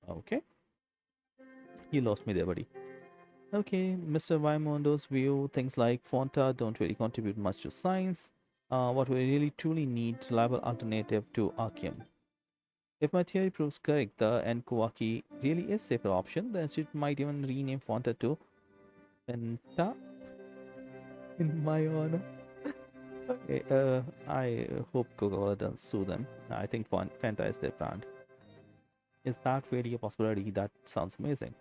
Okay? You lost me there, buddy. Okay, Mr. Raimondo's view, things like Fonta don't really contribute much to science. What we really truly need is a reliable alternative to Archeum. If my theory proves correct, the Nkawaki really is a safer option, the Institute might even rename Fonta to Fenta in my honor. Okay, I hope Coca-Cola doesn't sue them. I think Fanta is their brand. Is that really a possibility? That sounds amazing.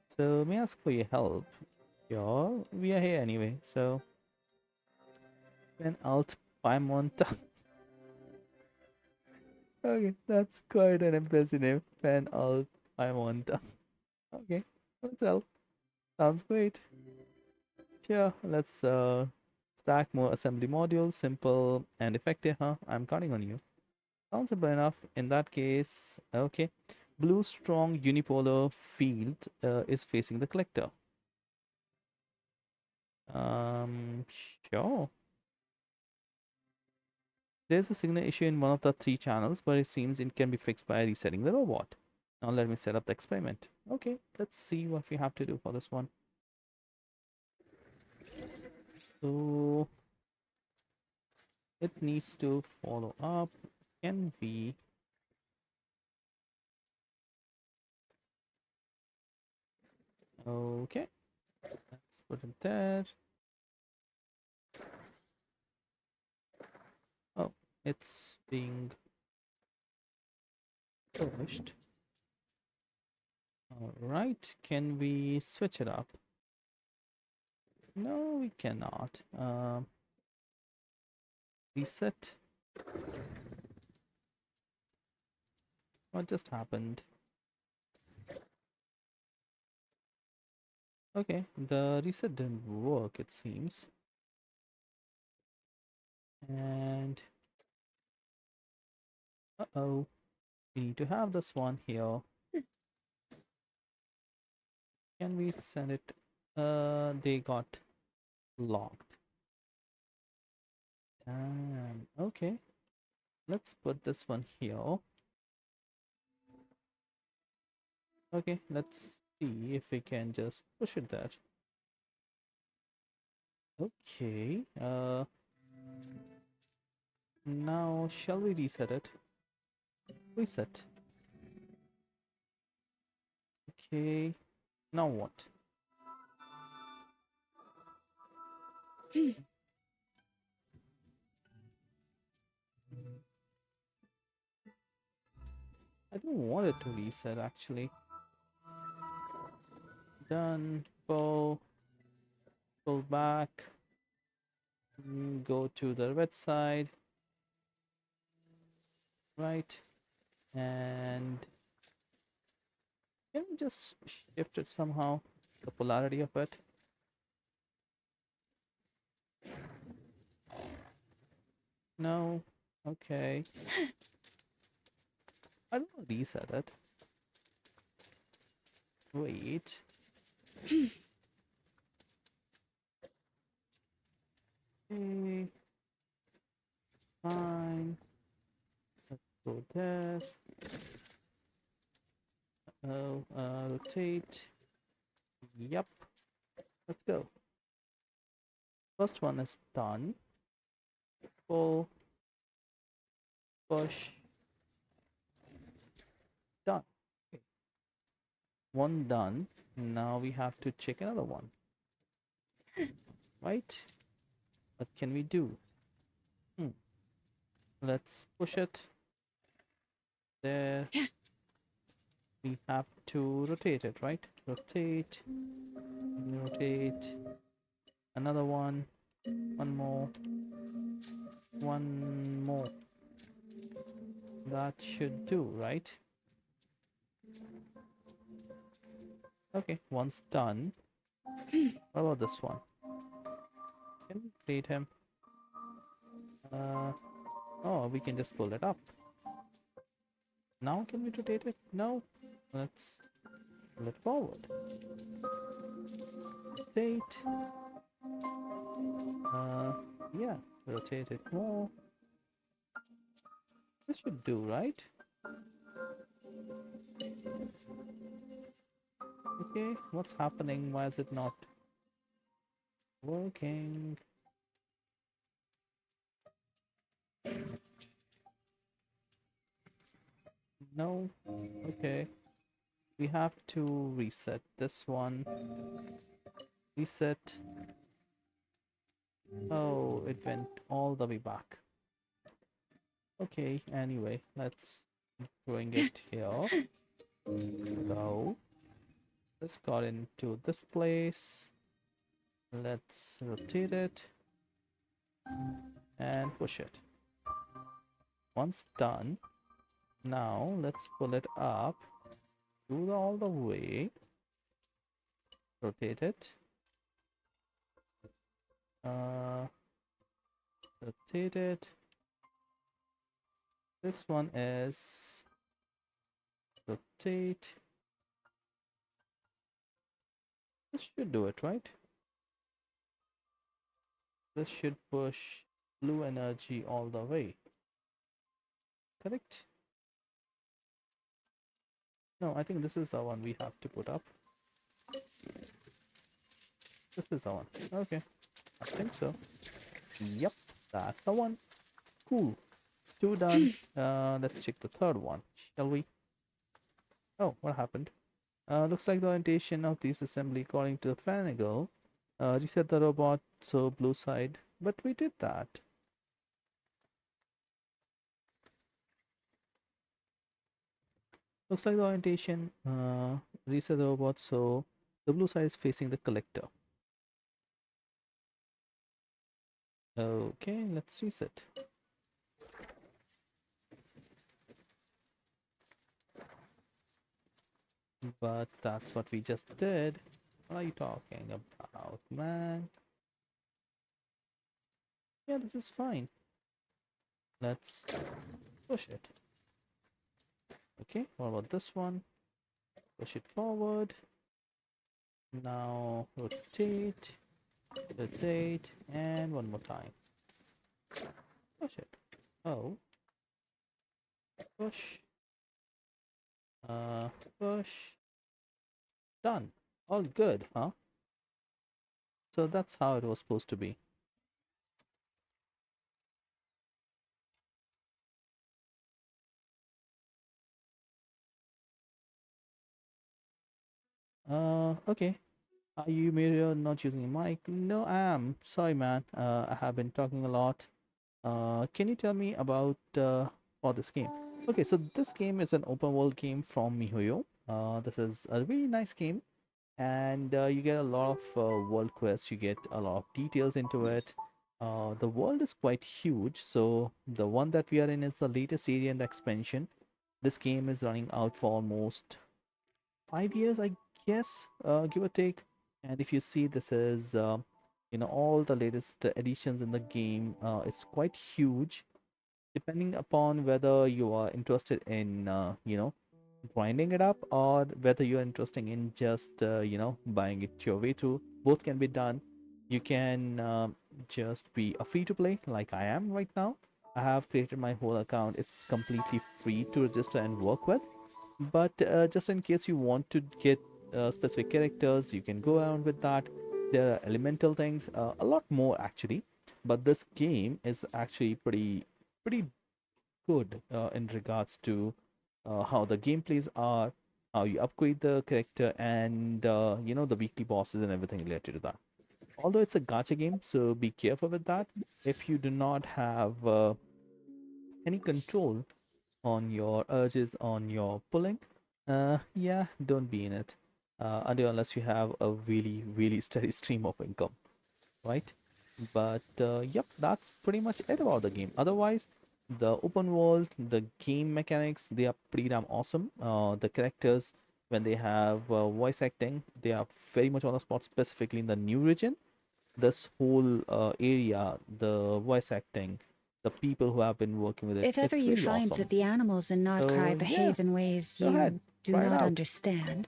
So, may I ask for your help? Sure, we are here anyway, so... Then Alt Piemonta. Okay, that's quite an impressive name. Fan Alt Piemonta. Okay, let's help. Sounds great. Sure, let's stack more assembly modules. Simple and effective, huh? I'm counting on you. Sounds simple enough. In that case, okay. Blue strong unipolar field is facing the collector. Sure. There's a signal issue in one of the 3 channels, but it seems it can be fixed by resetting the robot. Now let me set up the experiment. Okay, let's see what we have to do for this one. So it needs to follow up. Can we? Okay, let's put it there. Oh, it's being pushed. All right, can we switch it up? No, we cannot. Reset. What just happened? Okay, the reset didn't work, it seems. And uh-oh, we need to have this one here. Can we send it? They got locked. Damn. Okay, let's put this one here. Okay, let's see if we can just push it there. Okay, now shall we reset it? Reset. Okay, now what? I don't want it to reset actually. Done. Pull back. Go to the red side. Right. And can we just shift it somehow? The polarity of it. No. Okay. I don't want to reset it. Wait. Okay. Fine. Let's go there. Oh, rotate. Yep. Let's go. First one is done. Pull. Push. Done. Okay. One done. Now we have to check another one. Right? What can we do? Let's push it. There. We have to rotate it, right? Rotate. Rotate. Another one. One more. One more. That should do, right? Okay, one's done. What about this one? Can we rotate him? Oh, we can just pull it up. Now can we rotate it? No. Let's pull it forward. Rotate. Yeah, rotate it more. This should do, right? Okay, what's happening? Why is it not working? No. Okay. We have to reset this one. Reset. Oh, it went all the way back. Okay, anyway, let's bring it here. Go. Let's got into this place. Let's rotate it and push it. Once done, now let's pull it up, do all the way, rotate it, rotate it. This one is rotate. This should do it, right? This should push blue energy all the way. Correct? No, I think this is the one we have to put up. This is the one. Okay. I think so. Yep, that's the one. Cool. Two done. Let's check the third one, shall we? Oh, what happened? Looks like the orientation of this assembly according to Fanigal. Reset the robot, so blue side. But we did that. Looks like the orientation, reset the robot, so the blue side is facing the collector. Okay, let's reset. But that's what we just did. What are you talking about, man? Yeah, this is fine. Let's push it. Okay, what about this one? Push it forward. Now rotate, rotate, and one more time. Push it. Oh. Push. Push. Done. All good, huh? So that's how it was supposed to be. Okay. Are you Mario not using a mic? No, I am. Sorry, man. I have been talking a lot. Can you tell me about for this game? Okay, so this game is an open world game from MiHoYo. This is a really nice game, and you get a lot of world quests. You get a lot of details into it. The world is quite huge, so the one that we are in is the latest area in the expansion. This game is running out for almost 5 years, I guess, give or take. And if you see, this is all the latest additions in the game. It's quite huge, depending upon whether you are interested in grinding it up, or whether you're interested in just buying it your way through. Both can be done. You can just be a free to play like I am right now. I have created my whole account. It's completely free to register and work with, but just in case you want to get specific characters, you can go around with that. There are elemental things, a lot more actually, but this game is actually pretty good in regards to how the gameplays are, how you upgrade the character, and the weekly bosses and everything related to that. Although it's a gacha game, so be careful with that. If you do not have any control on your urges, on your pulling, yeah, don't be in it. Until unless you have a really steady stream of income, right? But yep, that's pretty much it about the game. Otherwise, the open world, the game mechanics, they are pretty damn awesome. The characters, when they have voice acting, they are very much on the spot, specifically in the new region. This whole area, the voice acting, the people who have been working with it, If ever it's you really find awesome. that the animals in Nodcry So yeah, behave in ways go ahead, you do try it not out. understand,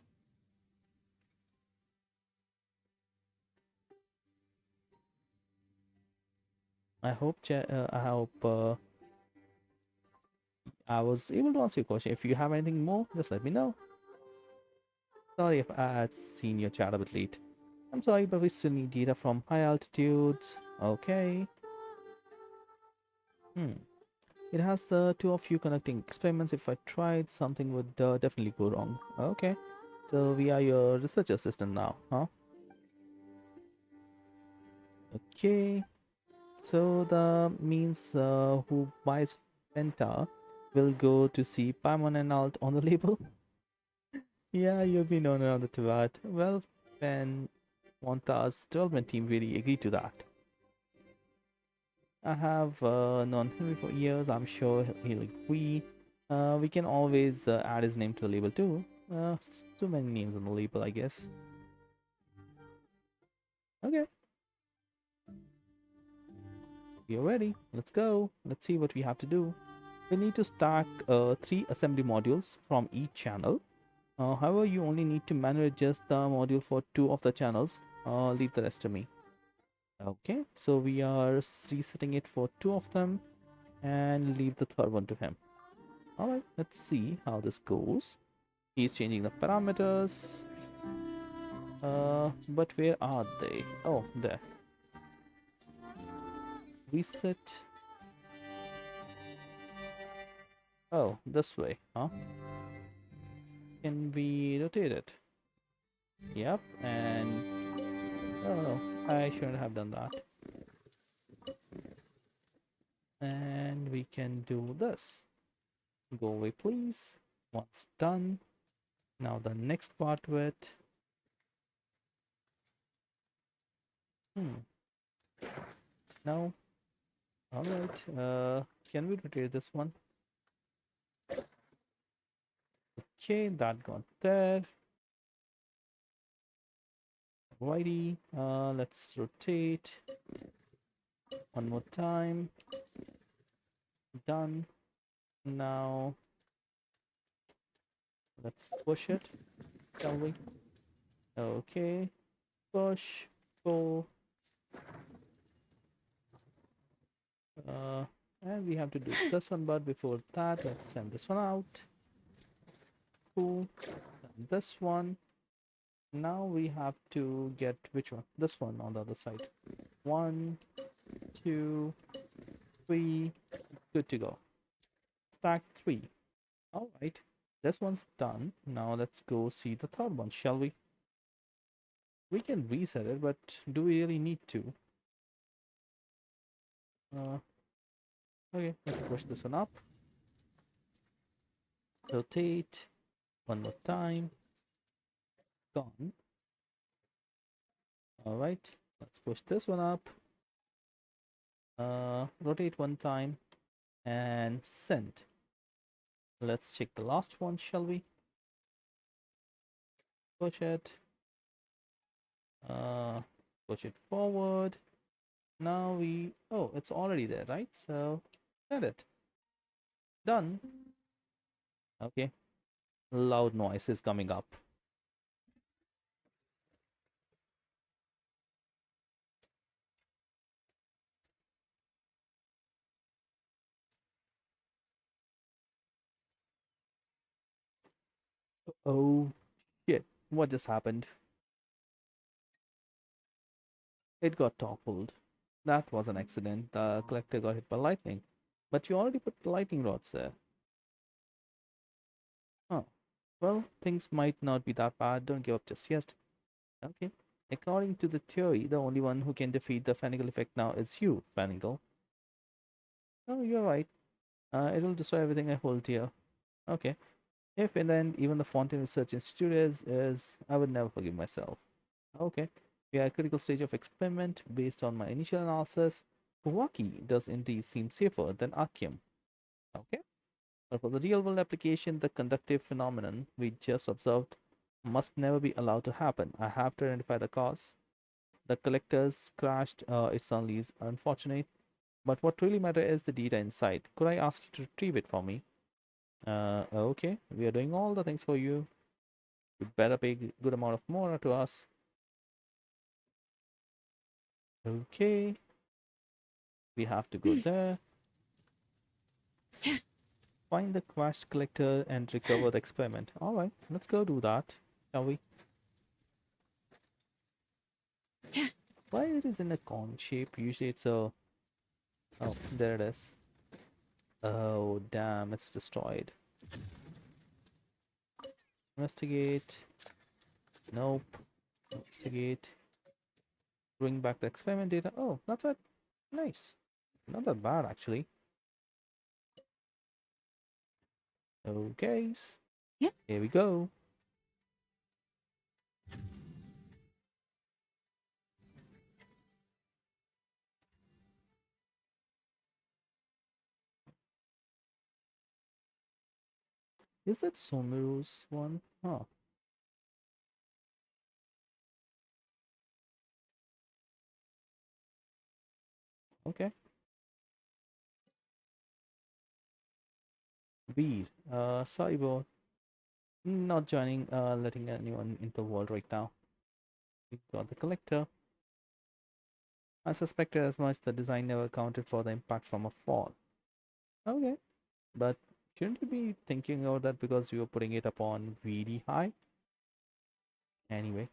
I hope I was able to answer your question. If you have anything more, just let me know. Sorry if I had seen your chat a bit late. I'm sorry, but we still need data from high altitudes. Okay. It has the two of you conducting experiments. If I tried, something would definitely go wrong. Okay. So we are your research assistant now, huh? Okay. So the means who buys Fenta will go to see Paimon and Alt on the label. Yeah, you've been on around the Tibet. Well, when Monta's development team really agreed to that. I have known him for years. I'm sure he'll agree. We can always add his name to the label too. Too many names on the label, I guess. Okay, you're ready. Let's go. Let's see what we have to do. We need to stack 3 assembly modules from each channel. However, you only need to manually adjust the module for 2 of the channels. Leave the rest to me. Okay, so we are resetting it for 2 of them and leave the third one to him. Alright, let's see how this goes. He's changing the parameters. But where are they? Oh, there. reset. Oh, this way, huh? Can we rotate it? Yep, and oh no, I shouldn't have done that. And we can do this. Go away, please. Once done. Now the next part with. No. All right. Can we rotate this one? Okay, that got there. Alrighty. Let's rotate one more time. Done. Now let's push it, shall we? Okay. Push. Pull. And we have to do this one, but before that, let's send this one out. Cool. And this one. Now we have to get which one? This one on the other side. 1, 2, 3. Good to go. Stack 3. All right. This one's done. Now let's go see the third one, shall we? We can reset it, but do we really need to? Okay, let's push this one up. Rotate. One more time. Gone. All right. Let's push this one up. Rotate one time. And send. Let's check the last one, shall we? Push it. Push it forward. Now we, oh, it's already there, right? So send it. Done. Okay. Loud noise is coming up. Oh shit, what just happened? It got toppled. That was an accident. The collector got hit by lightning. But you already put the lightning rods there. Oh, well, things might not be that bad. Don't give up just yet. Okay. According to the theory, the only one who can defeat the Fanigal effect now is you, Fanigal. Oh, you're right. It'll destroy everything I hold dear. Okay. If in the end even the Fontaine Research Institute is, I would never forgive myself. Okay. We are at a critical stage of experiment. Based on my initial analysis, Kawaki does indeed seem safer than Archeum. Okay. But for the real world application, the conductive phenomenon we just observed must never be allowed to happen. I have to identify the cause. The collectors crashed. It certainly is unfortunate. But what really matters is the data inside. Could I ask you to retrieve it for me? Okay. We are doing all the things for you. You better pay a good amount of more to us. Okay. We have to go there. Find the crashed collector and recover the experiment. Alright, let's go do that, shall we? Why it is in a cone shape? Usually it's a... Oh, there it is. Oh, damn, it's destroyed. Investigate. Nope. Investigate. Bring back the experiment data. Oh, not that nice. Not that bad, actually. Okay. Yep. Here we go. Is that Somiru's one? Huh. Okay. Beer. Sorry, bro. Not joining, letting anyone into the world right now. We got the collector. I suspected as much. The design never accounted for the impact from a fall. Okay. But shouldn't you be thinking about that because you were putting it up on VD high? Anyway.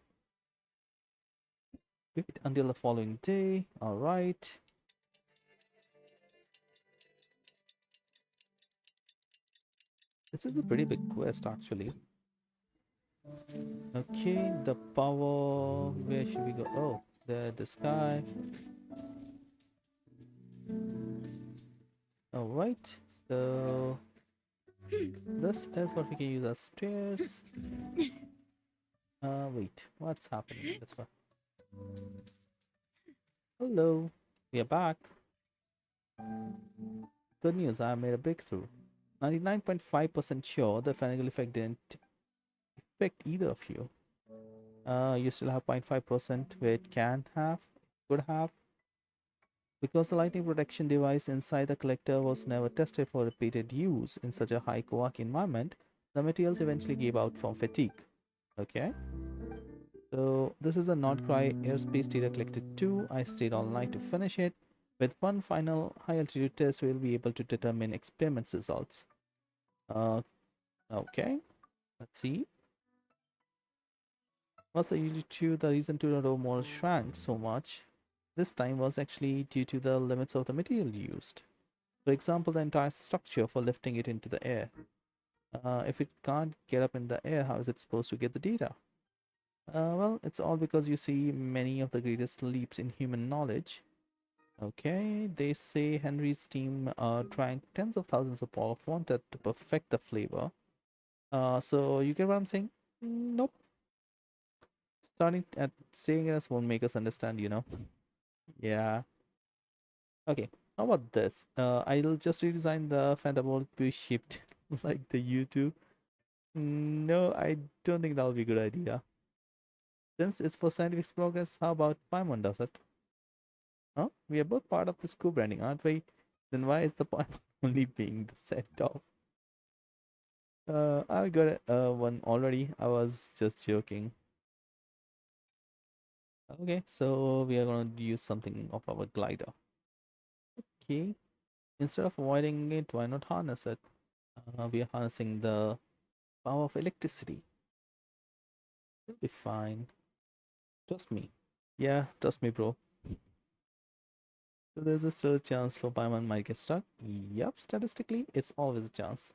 Wait until the following day. Alright. This is a pretty big quest, actually. Okay, the power. Where should we go? Oh, the sky. All right. So this is what we can use as stairs. Wait, what's happening? This one. Hello, we are back. Good news, I made a breakthrough. 99.5% sure the Fanigal effect didn't affect either of you. You still have 0.5% where it could have. Because the lightning protection device inside the collector was never tested for repeated use in such a high Kawaki environment, the materials eventually gave out from fatigue. Okay? So this is a Nordcry Airspace Data Collector 2. I stayed all night to finish it. With one final high altitude test, we'll be able to determine experiments results. Okay, let's see. Was the UG2 the reason 2.0 model shrank so much? This time was actually due to the limits of the material used. For example, the entire structure for lifting it into the air. If it can't get up in the air, how is it supposed to get the data? Well, it's all because you see many of the greatest leaps in human knowledge. Okay, they say Henry's team drank tens of thousands of bottles of water to perfect the flavor. So you get what I'm saying? Nope. Starting at saying us won't make us understand, you know. Yeah. Okay. How about this? I'll just redesign the Thunderbolt to be shaped like the U2. No, I don't think that'll be a good idea. Since it's for scientific progress, how about Paimon does it? Huh? We are both part of this co-branding, aren't we? Then why is the Paimon only being the set off? I got one already. I was just joking. Okay, so we are gonna use something of our glider. Okay, instead of avoiding it, why not harness it? We are harnessing the power of electricity. It'll be fine. Trust me. Yeah, trust me, bro. So there's a still a chance for Paimon might get stuck. Yep, statistically, it's always a chance.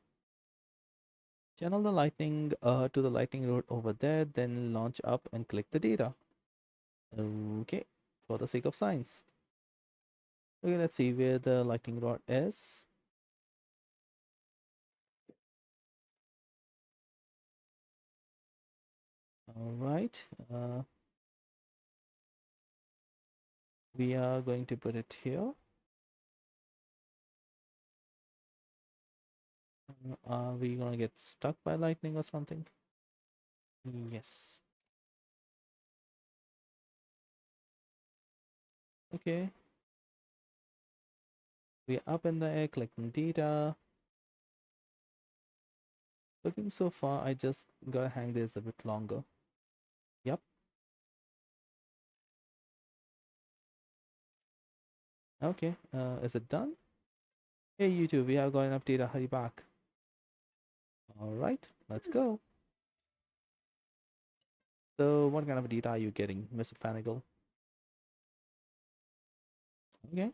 Channel the lightning to the lightning rod over there, then launch up and collect the data. Okay, for the sake of science. Okay, let's see where the lightning rod is. All right. We are going to put it here. Are we gonna get stuck by lightning or something? Yes. Okay. We're up in the air collecting data. Looking so far, I just gotta hang this a bit longer. Yep. Okay. Is it done? Hey, you two, we have got enough data. Hurry back. All right, let's go. So, what kind of data are you getting, Mr. Fanigal? Okay.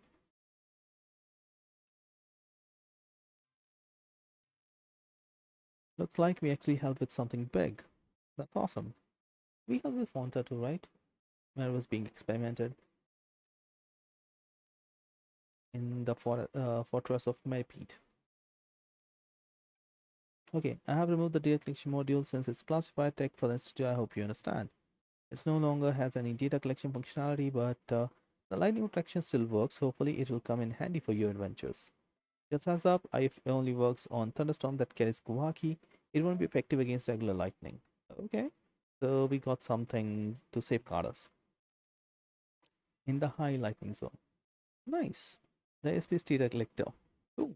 Looks like we actually helped with something big. That's awesome. We helped with Fonta too, right? Where it was being experimented in the fortress of Merpeet. Okay, I have removed the data collection module since it's classified tech for the institute. I hope you understand. It no longer has any data collection functionality, but the lightning protection still works. Hopefully, it will come in handy for your adventures. Just as up, if it only works on thunderstorm that carries Kawaki, it won't be effective against regular lightning. Okay, so we got something to safeguard us in the high lightning zone. Nice. The SP data collector. Cool.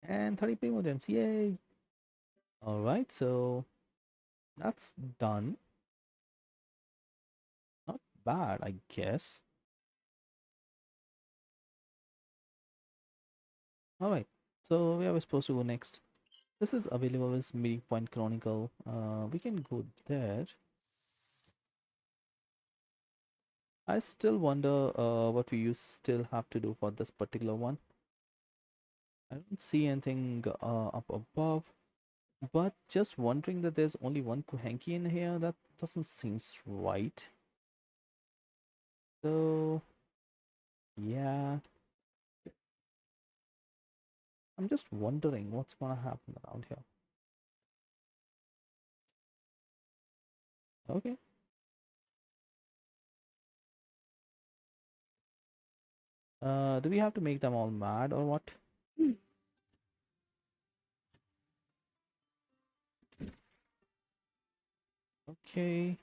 And 30 primogems. Yay. Alright, so that's done. Not bad, I guess. Alright, so where are we supposed to go next? This is available as Meeting Point Chronicle. We can go there. I still wonder what we still have to do for this particular one. I don't see anything up above. But just wondering that there's only one Kuhenki in here, that doesn't seem right. So, yeah. I'm just wondering what's gonna happen around here. Okay. Do we have to make them all mad or what? Okay.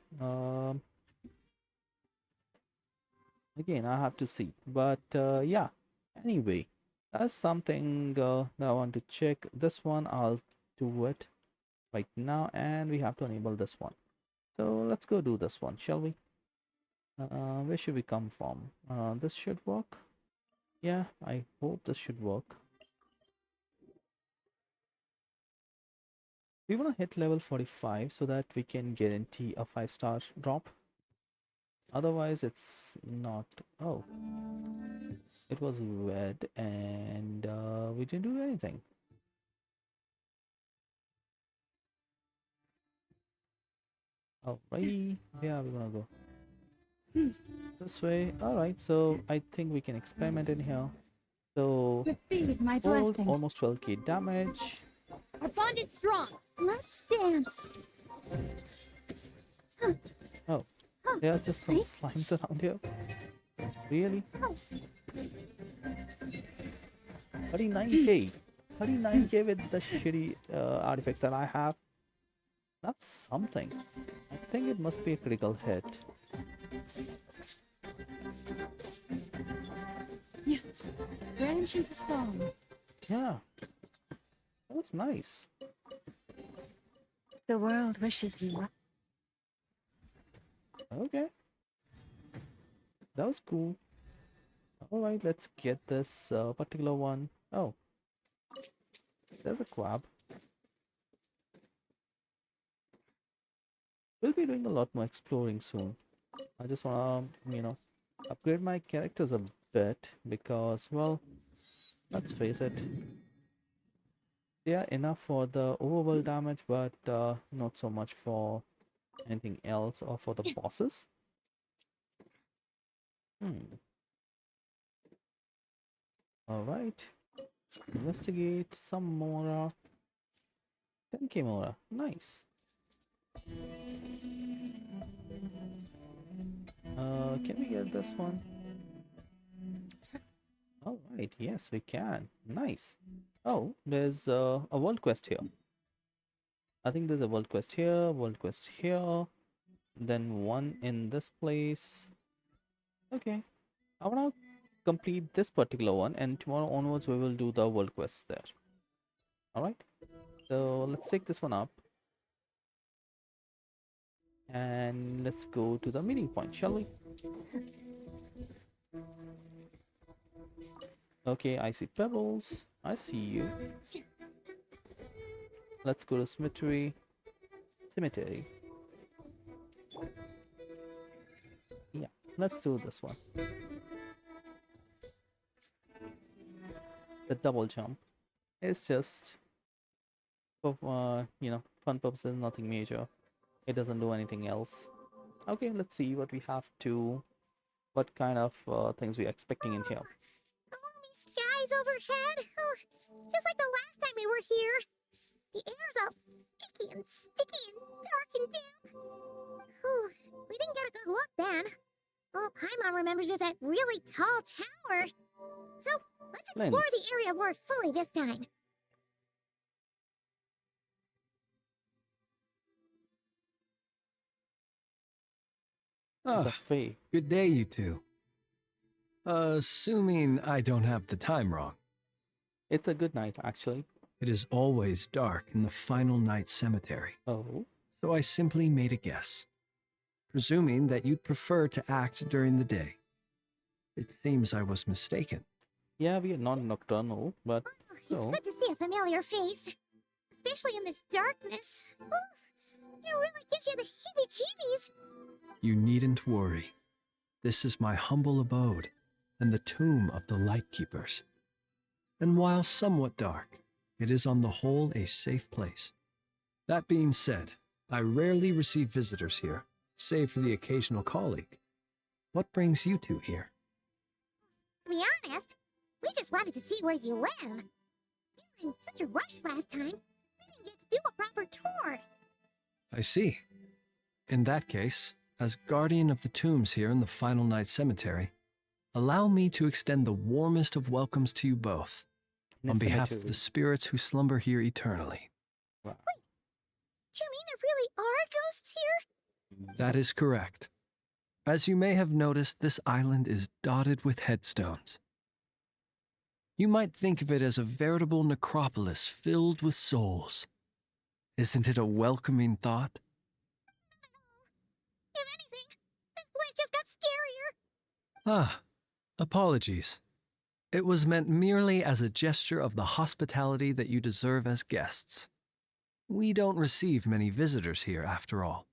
Again, I have to see. But yeah. Anyway, that's something that I want to check. This one, I'll do it right now, and we have to enable this one. So let's go do this one, shall we? Where should we come from? This should work. Yeah, I hope this should work. We want to hit level 45 so that we can guarantee a 5-star drop. Otherwise, it's not. Oh, it was red and we didn't do anything. Alrighty, yeah, we're gonna go this way. Alright, so I think we can experiment in here. So, Receive my hold blessing. almost 12k damage. Our bond is strong. Let's dance. Oh, there's just some slimes around here. Really? 39k. 39k with the shitty artifacts that I have. That's something. I think it must be a critical hit. Branch into song. Yeah. That was nice. The world wishes you well. Okay. That was cool. Alright, let's get this particular one. Oh. There's a quab. We'll be doing a lot more exploring soon. I just wanna, upgrade my characters a bit because, well, let's face it, they are enough for the overworld damage, but not so much for anything else or for the bosses. Alright. Investigate some more. 10k more. Nice. Can we get this one? Alright, yes, we can. Nice. Oh, there's a world quest here. I think there's a world quest here, then one in this place. Okay. I wanna complete this particular one, and tomorrow onwards we will do the world quests there. Alright. So let's take this one up. And let's go to the meeting point, shall we? Okay, I see pebbles. I see you. Let's go to cemetery. Yeah, let's do this one. The double jump is just for fun purposes, nothing major. It doesn't do anything else. Okay, let's see what we have to, what kind of things we're expecting in here. Gloomy skies overhead. Oh, just like the last time we were here. The air's all icky and sticky and dark and damp. Whew, we didn't get a good look then. All Paimon remembers is that really tall tower. So, let's explore Lens. the area more fully this time. The Ah, Fae. good day, you two. Assuming I don't have the time wrong. It's a good night, actually. It is always dark in the final night cemetery, Oh, so I simply made a guess, presuming that you'd prefer to act during the day. It seems I was mistaken. yeah, we are not nocturnal, but Oh, it's so good to see a familiar face. Especially in this darkness. Ooh, it really gives you the heebie-jeebies. You needn't worry. This is my humble abode and the tomb of the Lightkeepers. And while somewhat dark, it is on the whole a safe place. That being said, I rarely receive visitors here, save for the occasional colleague. What brings you two here? To be honest, we just wanted to see where you live. We were in such a rush last time, we didn't get to do a proper tour. I see. In that case, as guardian of the tombs here in the Final Night Cemetery, allow me to extend the warmest of welcomes to you both, In a on behalf of cemetery. the spirits who slumber here eternally. Wow. Do you mean there really are ghosts here? That is correct. As you may have noticed, this island is dotted with headstones. You might think of it as a veritable necropolis filled with souls. Isn't it a welcoming thought? If anything, this place just got scarier. Ah, apologies. It was meant merely as a gesture of the hospitality that you deserve as guests. We don't receive many visitors here, after all.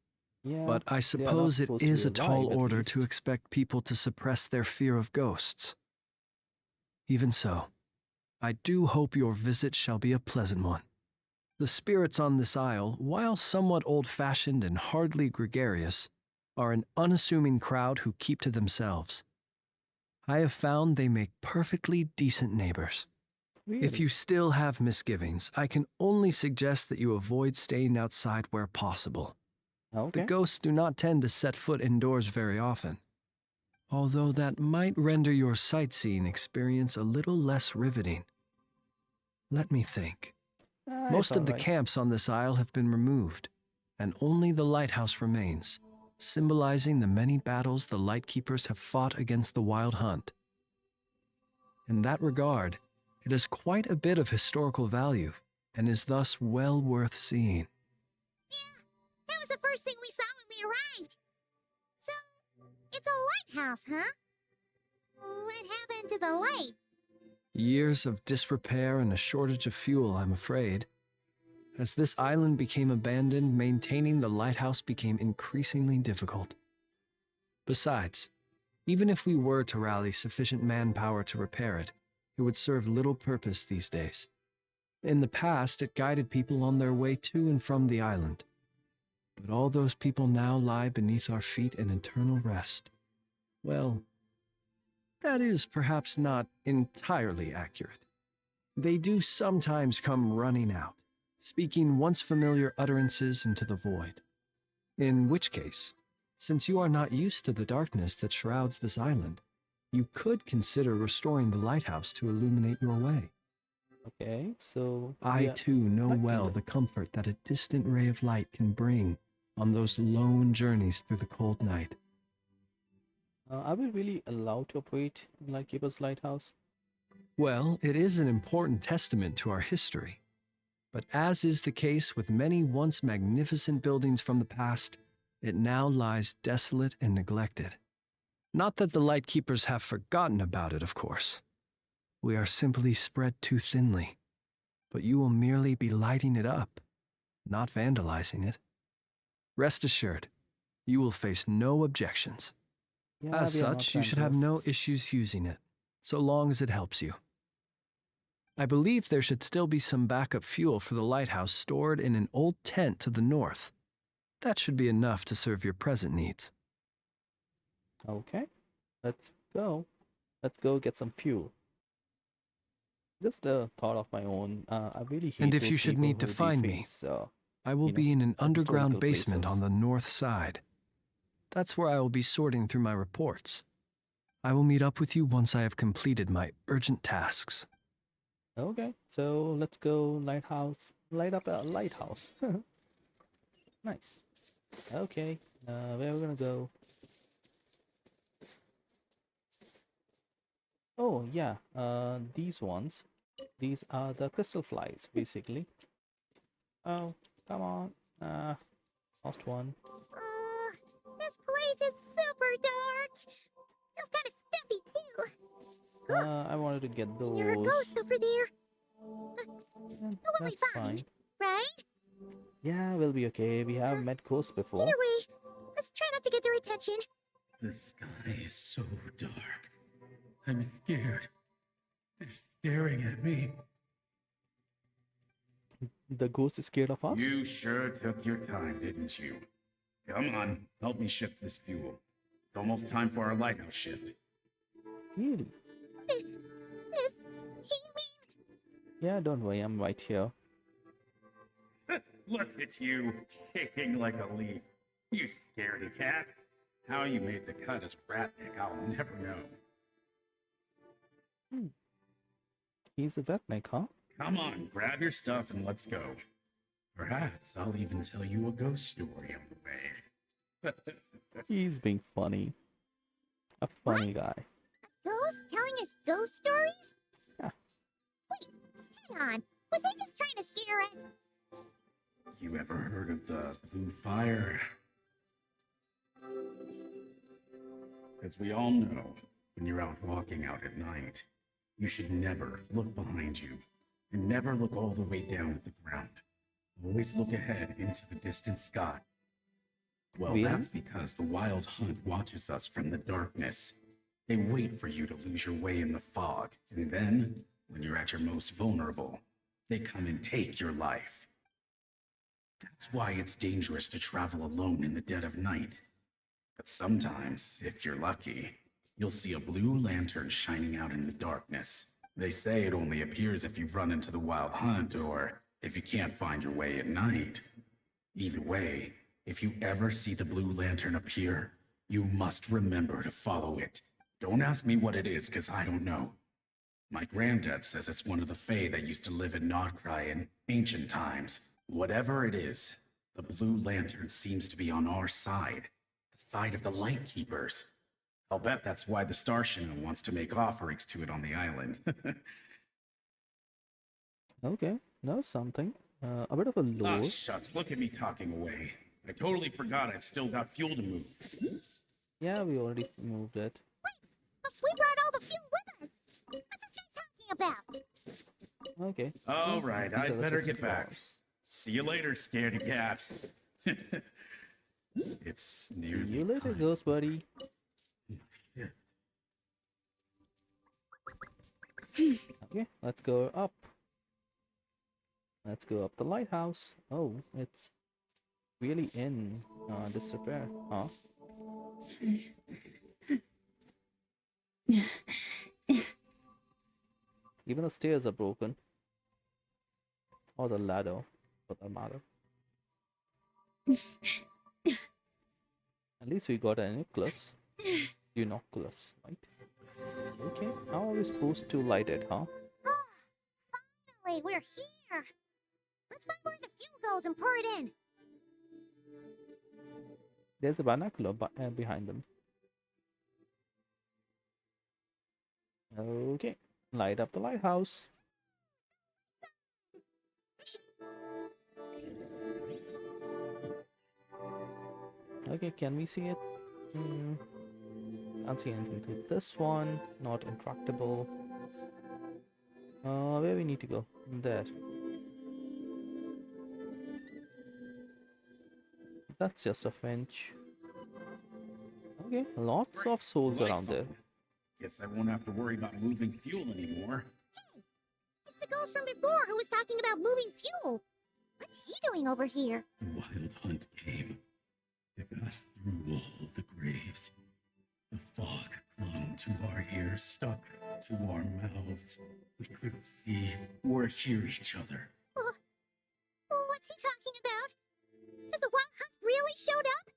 Yeah, But I they are not suppose it supposed to is be a tall alive, at order to least. expect people to suppress their fear of ghosts. Even so, I do hope your visit shall be a pleasant one. The spirits on this isle, while somewhat old-fashioned and hardly gregarious, are an unassuming crowd who keep to themselves. I have found they make perfectly decent neighbors. If Really? you still have misgivings, I can only suggest that you avoid staying outside where possible. Okay. The ghosts do not tend to set foot indoors very often, although that might render your sightseeing experience a little less riveting. Let me think. Ah, Most it's of the alright. camps on this isle have been removed, and only the lighthouse remains, symbolizing the many battles the Lightkeepers have fought against the Wild Hunt. In that regard, it has quite a bit of historical value, and is thus well worth seeing. That was the first thing we saw when we arrived. So, it's a lighthouse, huh? What happened to the light? Years of disrepair and a shortage of fuel, I'm afraid. As this island became abandoned, maintaining the lighthouse became increasingly difficult. Besides, even if we were to rally sufficient manpower to repair it, it would serve little purpose these days. In the past, it guided people on their way to and from the island. But all those people now lie beneath our feet in eternal rest. Well, that is perhaps not entirely accurate. They do sometimes come running out, speaking once familiar utterances into the void. In which case, since you are not used to the darkness that shrouds this island, you could consider restoring the lighthouse to illuminate your way. Okay, so I yeah, too know I can well do- the comfort that a distant ray of light can bring on those lone journeys through the cold night. Are we really allowed to operate Lightkeeper's Lighthouse? Well, it is an important testament to our history. But as is the case with many once magnificent buildings from the past, it now lies desolate and neglected. Not that the Lightkeepers have forgotten about it, of course. We are simply spread too thinly. But you will merely be lighting it up, not vandalizing it. Rest assured, you will face no objections. Yeah, As we are not such, you should have no vandalists. issues using it, so long as it helps you. I believe there should still be some backup fuel for the lighthouse stored in an old tent to the north. That should be enough to serve your present needs. Okay, let's go. Let's go get some fuel. Just a thought of my own. I really hate And if those you should people need to who find me, deface, I will you know, be in an underground historical basement places. on the north side. That's where I will be sorting through my reports. I will meet up with you once I have completed my urgent tasks. Okay, so let's go lighthouse. Light up a lighthouse. Nice. Okay, where are we gonna go? Oh yeah, these ones. These are the crystal flies, basically. Oh, come on. Lost one. Oh, this place is super dark. It's kind of stuffy, too. I wanted to get those. You're a ghost over there, Yeah, be that's fine. fine. right? Yeah, we'll be okay. We have met ghosts before. Either way, let's try not to get their attention. The sky is so dark. I'm scared. They're staring at me. The ghost is scared of us? You sure took your time, didn't you? Come on, help me shift this fuel. It's almost time for our lighthouse shift. Really? Is he mean? Yeah, don't worry, I'm right here. Look at you, shaking like a leaf. You scaredy cat. How you made the cut as Ratnik, I'll never know. He's a redneck, huh? Come on, grab your stuff and let's go. Perhaps I'll even tell you a ghost story on the way. He's being funny. A funny guy. Ghost telling us ghost stories? Yeah. Wait, hang on. Was he just trying to scare us? You ever heard of the blue fire? As we all know, when you're out walking out at night, you should never look behind you and never look all the way down at the ground. Always look ahead into the distant sky. Well, Really? that's because the Wild Hunt watches us from the darkness. They wait for you to lose your way in the fog, and then, when you're at your most vulnerable, they come and take your life. That's why it's dangerous to travel alone in the dead of night. But sometimes, if you're lucky, you'll see a blue lantern shining out in the darkness. They say it only appears if you've run into the Wild Hunt or if you can't find your way at night. Either way, if you ever see the blue lantern appear, you must remember to follow it. Don't ask me what it is, because I don't know. My granddad says it's one of the Fae that used to live in Nodcry in ancient times. Whatever it is, the blue lantern seems to be on our side, the side of the Light Keepers. I'll bet that's why the Starshina wants to make offerings to it on the island. Okay, that's something. A bit of a Ah, lore. shucks, look at me talking away. I totally forgot I've still got fuel to move. Yeah, we already moved it. But we brought all the fuel with us. What's this guy talking about? Okay. All right, These are I'd the better crystal get back. balls. See you later, scaredy cat. It's nearly See you later, time. ghost buddy. Shit. Okay, let's go up. Let's go up the lighthouse. Oh, it's really in disrepair, huh? Even the stairs are broken. Or the ladder, for that matter. At least we got a necklace. Unoculus, right? Okay, how are we supposed to light it, huh? Finally, we're here. Let's find where the fuel goes and pour it in. There's a binocular behind them. Okay, light up the lighthouse. Okay, can we see it? Can't see anything through this one. Not intractable. Where we need to go? There. That's just a finch. Okay, lots of souls Lights around there. on. Guess I won't have to worry about moving fuel anymore. It's the ghost from before who was talking about moving fuel. What's he doing over here? The Wild Hunt came. It passed through all the graves. The fog clung to our ears, stuck to our mouths. We couldn't see or hear each other. What's he talking about? Has the Wild Hunt really showed up?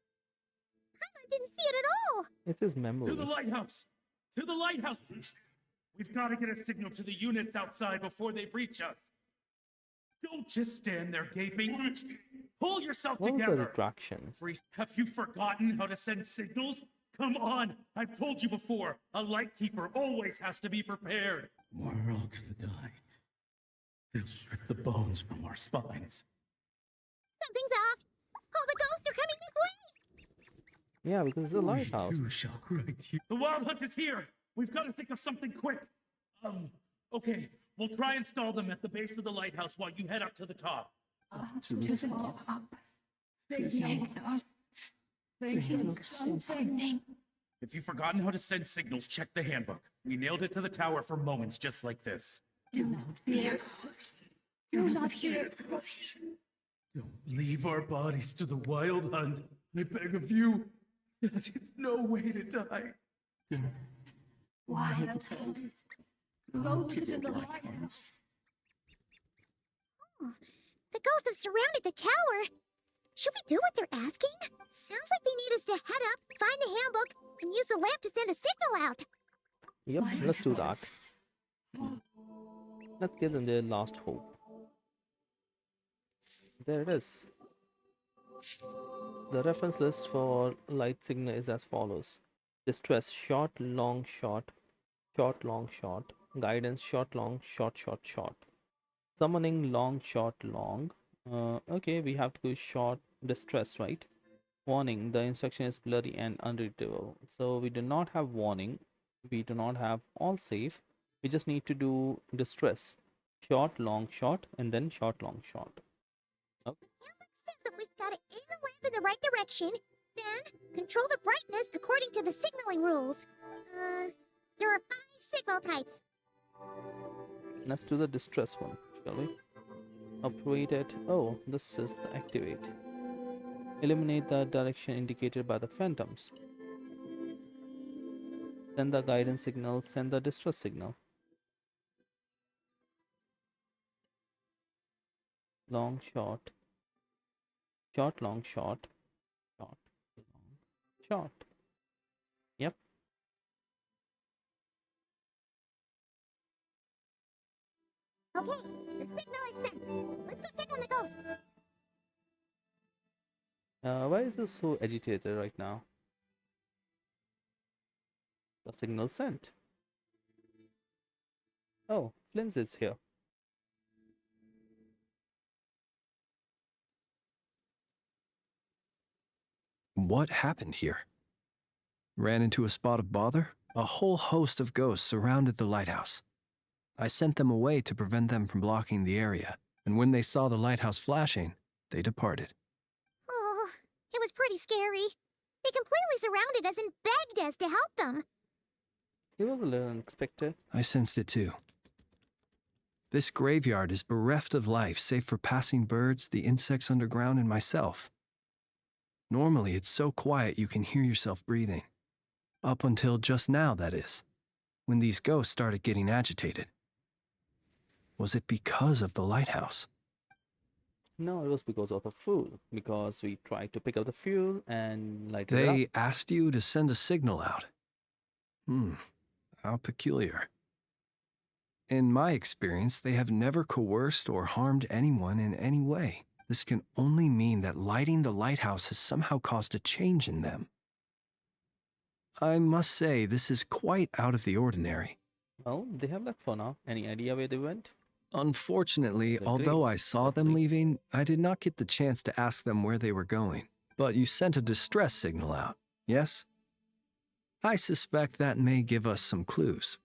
Paimon didn't see it at all. It's his To memory. the lighthouse! To the lighthouse! We've got to get a signal to the units outside before they breach us. Don't just stand there gaping. Pull yourself What was the together. attraction? Freeze, have you forgotten how to send signals? Come on! I've told you before, a light keeper always has to be prepared. We're all gonna die. They'll strip the bones from our spines. Something's off. All the ghosts are coming this way. Yeah, because it's a lighthouse. We too shall cry tears. The Wild Hunt is here! We've got to think of something quick. Okay, we'll try and stall them at the base of the lighthouse while you head up to the top. To the top. Something. If you've forgotten how to send signals, check the handbook. We nailed it to the tower for moments just like this. Do not fear. Do not hear Ghost. Don't leave our bodies to the wild hunt. I beg of you. That is no way to die. Wild hunt. Go to the lighthouse. Oh, the ghosts have surrounded the tower. Should we do what they're asking? Sounds like they need us to head up, find the handbook, and use the lamp to send a signal out. Yep, Wild let's do that. hunt. Let's give them their last hope. There it is. The reference list for light signal is as follows: distress short, long, short, short, long, short, guidance short, long, short, short, short, summoning long, short, long. Okay, we have to go short, distress, right? Warning: the instruction is blurry and unreadable. So we do not have warning, we do not have all safe, we just need to do distress short, long, short, and then short, long, short. Handbook says that we've got to aim the lamp in the right direction, then control the brightness according to the signaling rules. There are 5 signal types. Let's do the distress one, shall we? Operate it. Oh, this is the activate. Eliminate the direction indicated by the phantoms. Send the guidance signal, send the distress signal. Long, short. Short, long, short. Short, long, short. Yep. Okay, the signal is sent. Let's go check on the ghosts. Why is it so agitated right now? The signal sent. Oh, Flynn is here. What happened here? Ran into a spot of bother? A whole host of ghosts surrounded the lighthouse. I sent them away to prevent them from blocking the area, and when they saw the lighthouse flashing, they departed. Oh, it was pretty scary. They completely surrounded us and begged us to help them. It was a little unexpected. I sensed it too. This graveyard is bereft of life save for passing birds, the insects underground, and myself. Normally, it's so quiet you can hear yourself breathing. Up until just now, that is, when these ghosts started getting agitated. Was it because of the lighthouse? No, it was because of the fuel. Because we tried to pick up the fuel and light it They up. asked you to send a signal out. How peculiar. In my experience, they have never coerced or harmed anyone in any way. This can only mean that lighting the lighthouse has somehow caused a change in them. I must say, this is quite out of the ordinary. Well, they have left for now. Any idea where they went? Unfortunately, The although I Greeks, saw the them Greeks. leaving, I did not get the chance to ask them where they were going. But you sent a distress signal out, yes? I suspect that may give us some clues.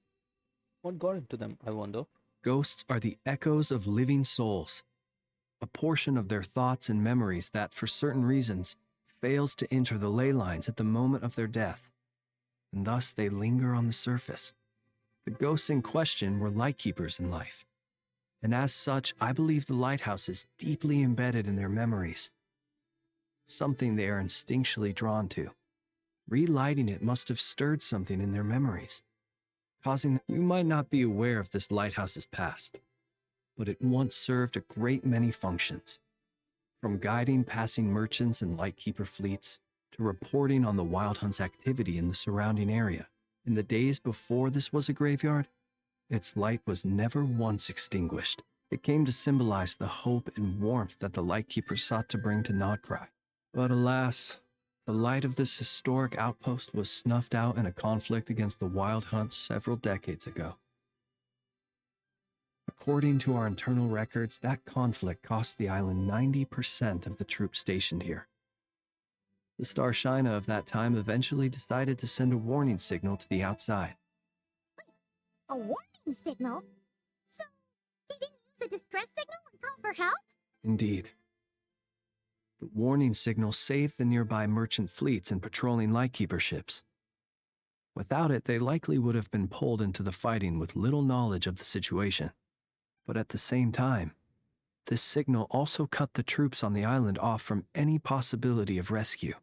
What got into them, I wonder? Ghosts are the echoes of living souls, a portion of their thoughts and memories that, for certain reasons, fails to enter the ley lines at the moment of their death, and thus they linger on the surface. The ghosts in question were lightkeepers in life, and as such, I believe the lighthouse is deeply embedded in their memories, something they are instinctually drawn to. Relighting it must have stirred something in their memories, causing you might not be aware of this lighthouse's past, but it once served a great many functions, from guiding passing merchants and lightkeeper fleets to reporting on the Wild Hunt's activity in the surrounding area. In the days before this was a graveyard, its light was never once extinguished. It came to symbolize the hope and warmth that the lightkeepers sought to bring to Nodcry. But alas, the light of this historic outpost was snuffed out in a conflict against the Wild Hunt several decades ago. According to our internal records, that conflict cost the island 90% of the troops stationed here. The Starshina of that time eventually decided to send a warning signal to the outside. A warning signal? So, they didn't use a distress signal and call for help? Indeed. The warning signal saved the nearby merchant fleets and patrolling lightkeeper ships. Without it, they likely would have been pulled into the fighting with little knowledge of the situation. But at the same time, This signal also cut the troops on the island off from any possibility of rescue.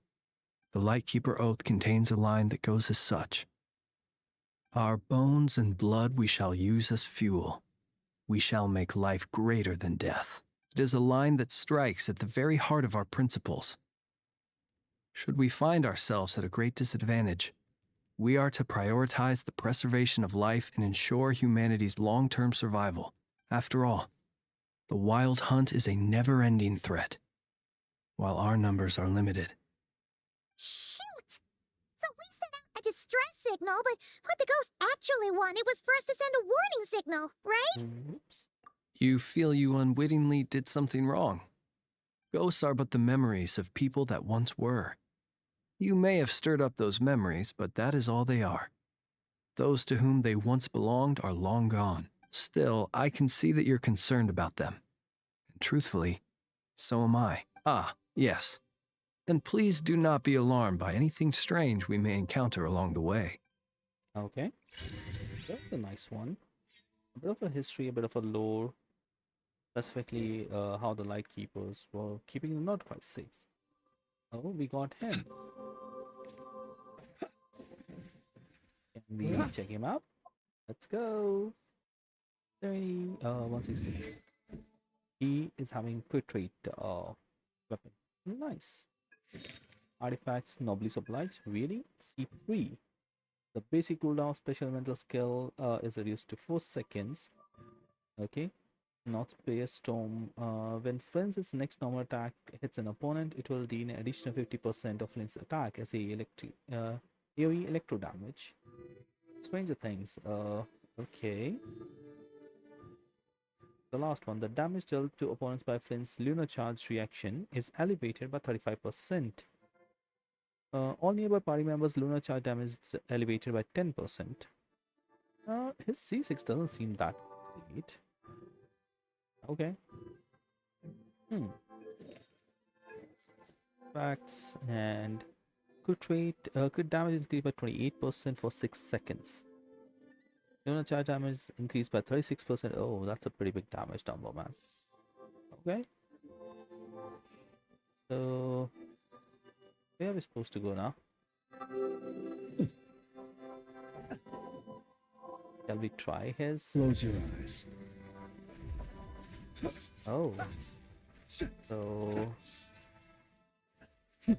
The Lightkeeper Oath contains a line that goes as such: "Our bones and blood we shall use as fuel. We shall make life greater than death." It is a line that strikes at the very heart of our principles. Should we find ourselves at a great disadvantage, we are to prioritize the preservation of life and ensure humanity's long-term survival. After all, the Wild Hunt is a never-ending threat, while our numbers are limited. Shoot! So we sent out a distress signal, but what the ghost actually wanted was for us to send a warning signal, right? Oops. You feel you unwittingly did something wrong. Ghosts are but the memories of people that once were. You may have stirred up those memories, but that is all they are. Those to whom they once belonged are long gone. Still, I can see that you're concerned about them. And truthfully, so am I. Ah, yes. And please do not be alarmed by anything strange we may encounter along the way. Okay. That's a nice one. A bit of a history, a bit of a lore. Specifically, how the Lightkeepers were keeping the Nord quite safe. Oh, we got him. Can we check him out? Let's go. 166. He is having quick rate weapon. Nice. Artifacts, Noblesse Oblige. Really? C3. The basic cooldown special elemental skill is reduced to 4 seconds. Okay. Not Spear Storm. When Flynn's next normal attack hits an opponent, it will deal an additional 50% of Flynn's attack as AoE electro damage. Stranger Things. Okay. The last one. The damage dealt to opponents by Flynn's Lunar Charge reaction is elevated by 35%. All nearby party members' Lunar Charge damage is elevated by 10%. His C6 doesn't seem that great. Okay. Facts and crit damage increased by 28% for 6 seconds. Lunar charge damage increased by 36%. Oh, that's a pretty big damage number, man. Okay. So where are we supposed to go now? Shall we try his? Close your eyes. Oh. So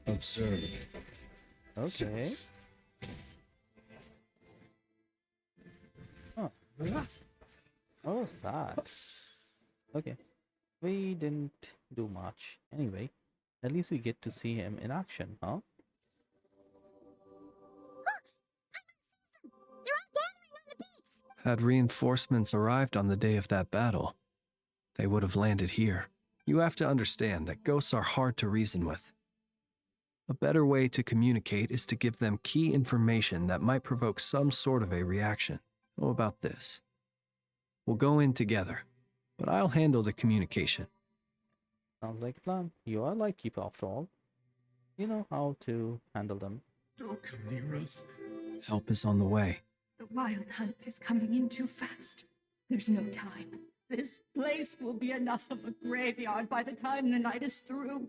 Observe. okay. Oh. What was that? Okay. We didn't do much. Anyway, at least we get to see him in action, huh? They're all gathering on the beach. Had reinforcements arrived on the day of that battle, they would have landed here. You have to understand that ghosts are hard to reason with. A better way to communicate is to give them key information that might provoke some sort of a reaction. How about this? We'll go in together, but I'll handle the communication. Sounds like a plan. You are Lightkeeper after all. You know how to handle them. Don't come near us. Help is on the way. The Wild Hunt is coming in too fast. There's no time. This place will be enough of a graveyard by the time the night is through.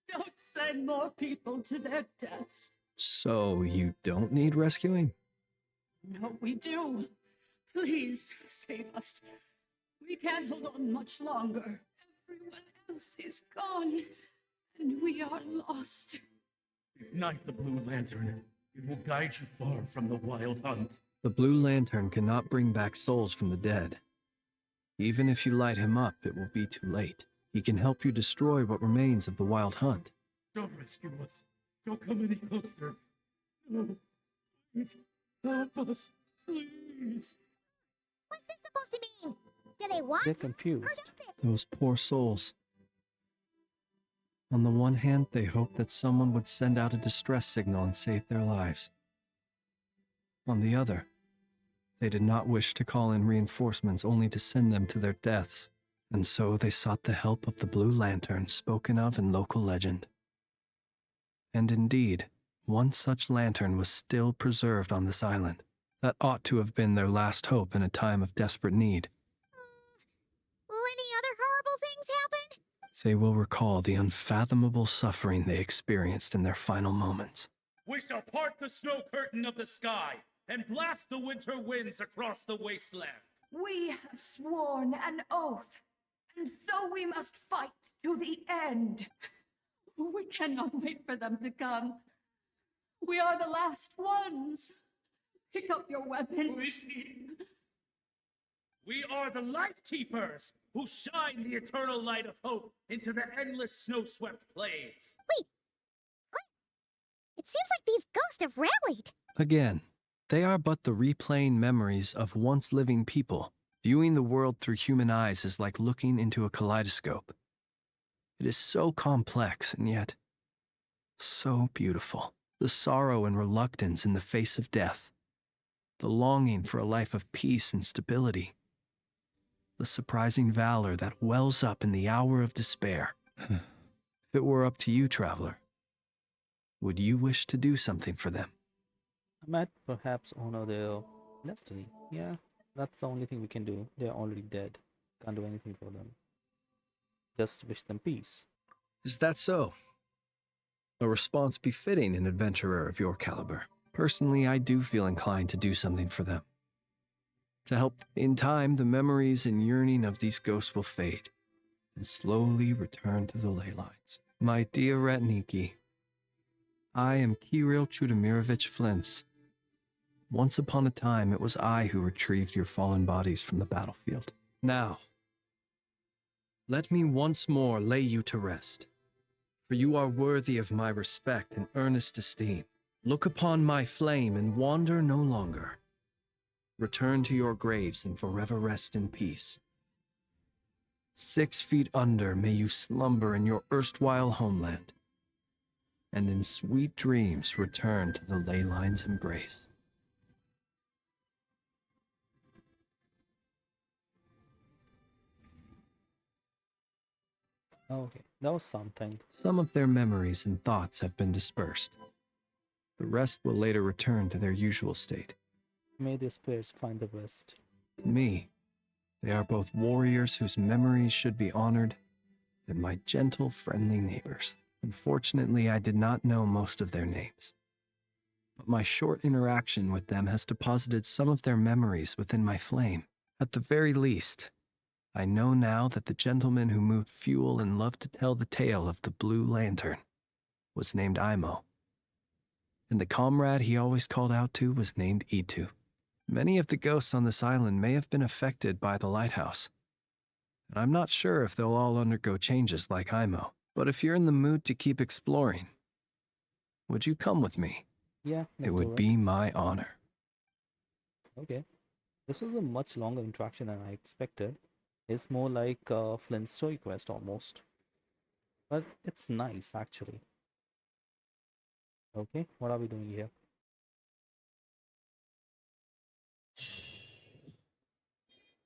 Don't send more people to their deaths. So you don't need rescuing? No, we do. Please save us. We can't hold on much longer. Everyone else is gone, and we are lost. Ignite the blue lantern. It will guide you far from the Wild Hunt. The Blue Lantern cannot bring back souls from the dead. Even if you light him up, it will be too late. He can help you destroy what remains of the Wild Hunt. Don't rescue us. Don't come any closer. No. Please help us, please. What's this supposed to mean? Do they want They're us or confused. don't they? Those poor souls. On the one hand, they hoped that someone would send out a distress signal and save their lives. On the other, they did not wish to call in reinforcements only to send them to their deaths, and so they sought the help of the Blue Lantern spoken of in local legend. And indeed, one such lantern was still preserved on this island. That ought to have been their last hope in a time of desperate need. Will any other horrible They will recall the unfathomable suffering they experienced in their final moments. We shall part the snow curtain of the sky and blast the winter winds across the wasteland. We have sworn an oath, and so we must fight to the end. We cannot wait for them to come. We are the last ones. Pick up your weapon. Who is he? We are the Light Keepers, who shine the eternal light of hope into the endless snow-swept plains. Wait, what? It seems like these ghosts have rallied. Again, they are but the replaying memories of once living people. Viewing the world through human eyes is like looking into a kaleidoscope. It is so complex and yet so beautiful. The sorrow and reluctance in the face of death. The longing for a life of peace and stability. The surprising valor that wells up in the hour of despair. If it were up to you, traveler, would you wish to do something for them? I might perhaps honor their destiny. Yeah, that's the only thing we can do. They're already dead. Can't do anything for them. Just wish them peace. Is that so? A response befitting an adventurer of your caliber. Personally, I do feel inclined to do something for them. To help, in time, the memories and yearning of these ghosts will fade and slowly return to the ley lines. My dear Ratniki, I am Kirill Chudamirovich Flintz. Once upon a time, it was I who retrieved your fallen bodies from the battlefield. Now, let me once more lay you to rest, for you are worthy of my respect and earnest esteem. Look upon my flame and wander no longer. Return to your graves and forever rest in peace. 6 feet under may you slumber in your erstwhile homeland, and in sweet dreams return to the ley line's embrace. Okay, that was something. Some of their memories and thoughts have been dispersed. The rest will later return to their usual state. May their spirits find the rest. To me, they are both warriors whose memories should be honored and my gentle, friendly neighbors. Unfortunately, I did not know most of their names. But my short interaction with them has deposited some of their memories within my flame. At the very least, I know now that the gentleman who moved fuel and loved to tell the tale of the Blue Lantern was named Imo. And the comrade he always called out to was named Itu. Many of the ghosts on this island may have been affected by the lighthouse, and I'm not sure if they'll all undergo changes like Imo. But if you're in the mood to keep exploring, would you come with me? Yeah, It let's would do be my honor. Okay. This was a much longer interaction than I expected. It's more like Flint's story quest almost. But it's nice actually. Okay, what are we doing here?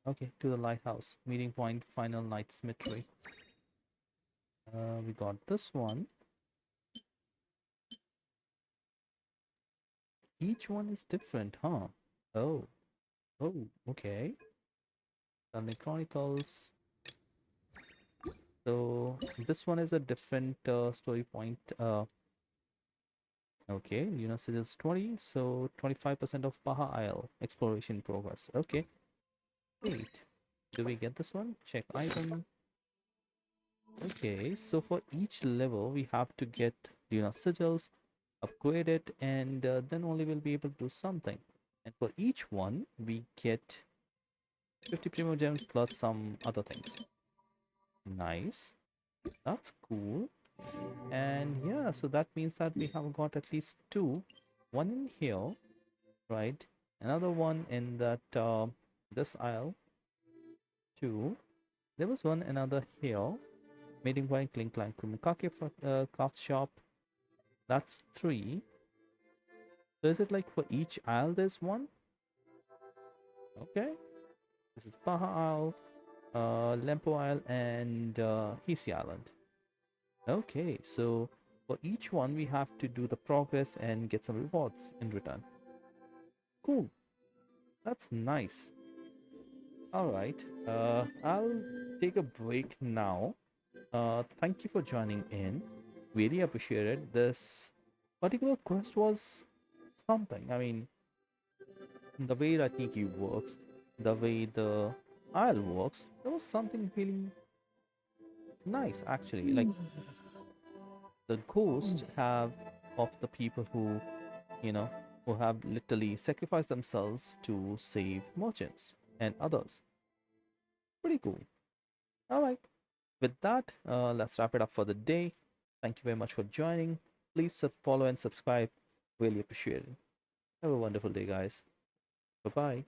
Okay, to the lighthouse. Meeting point, final night symmetry. We got this one. Each one is different, huh? Oh. Oh, okay. Stanley Chronicles. So this one is a different story point. Okay, Luna suggests 20, so 25% of Baha Isle exploration progress. Okay. Wait, do we get this one? Check item. Okay, so for each level we have to get Luna sigils, upgrade it, and then only we'll be able to do something. And for each one we get 50 primo gems plus some other things. Nice, that's cool. And yeah, so that means that we have got at least 2, one in here, right, another one in that this aisle, 2, there was one another here, meeting point, Clink Clank Kumikake craft shop, that's 3. So is it like for each aisle there's one? Okay, this is Baha Isle, Lempo Isle, and Hisi Island. Okay, so for each one we have to do the progress and get some rewards in return. Cool, that's nice. All right, I'll take a break now. Thank you for joining in. Really appreciate it. This particular quest was something. I mean, the way Ratniki works, the way the Isle works, there was something really nice actually. Like the ghosts have of the people who, you know, who have literally sacrificed themselves to save merchants and others. Pretty cool. All right. With that, let's wrap it up for the day. Thank you very much for joining. Please follow and subscribe. Really appreciate it. Have a wonderful day, guys. Bye bye.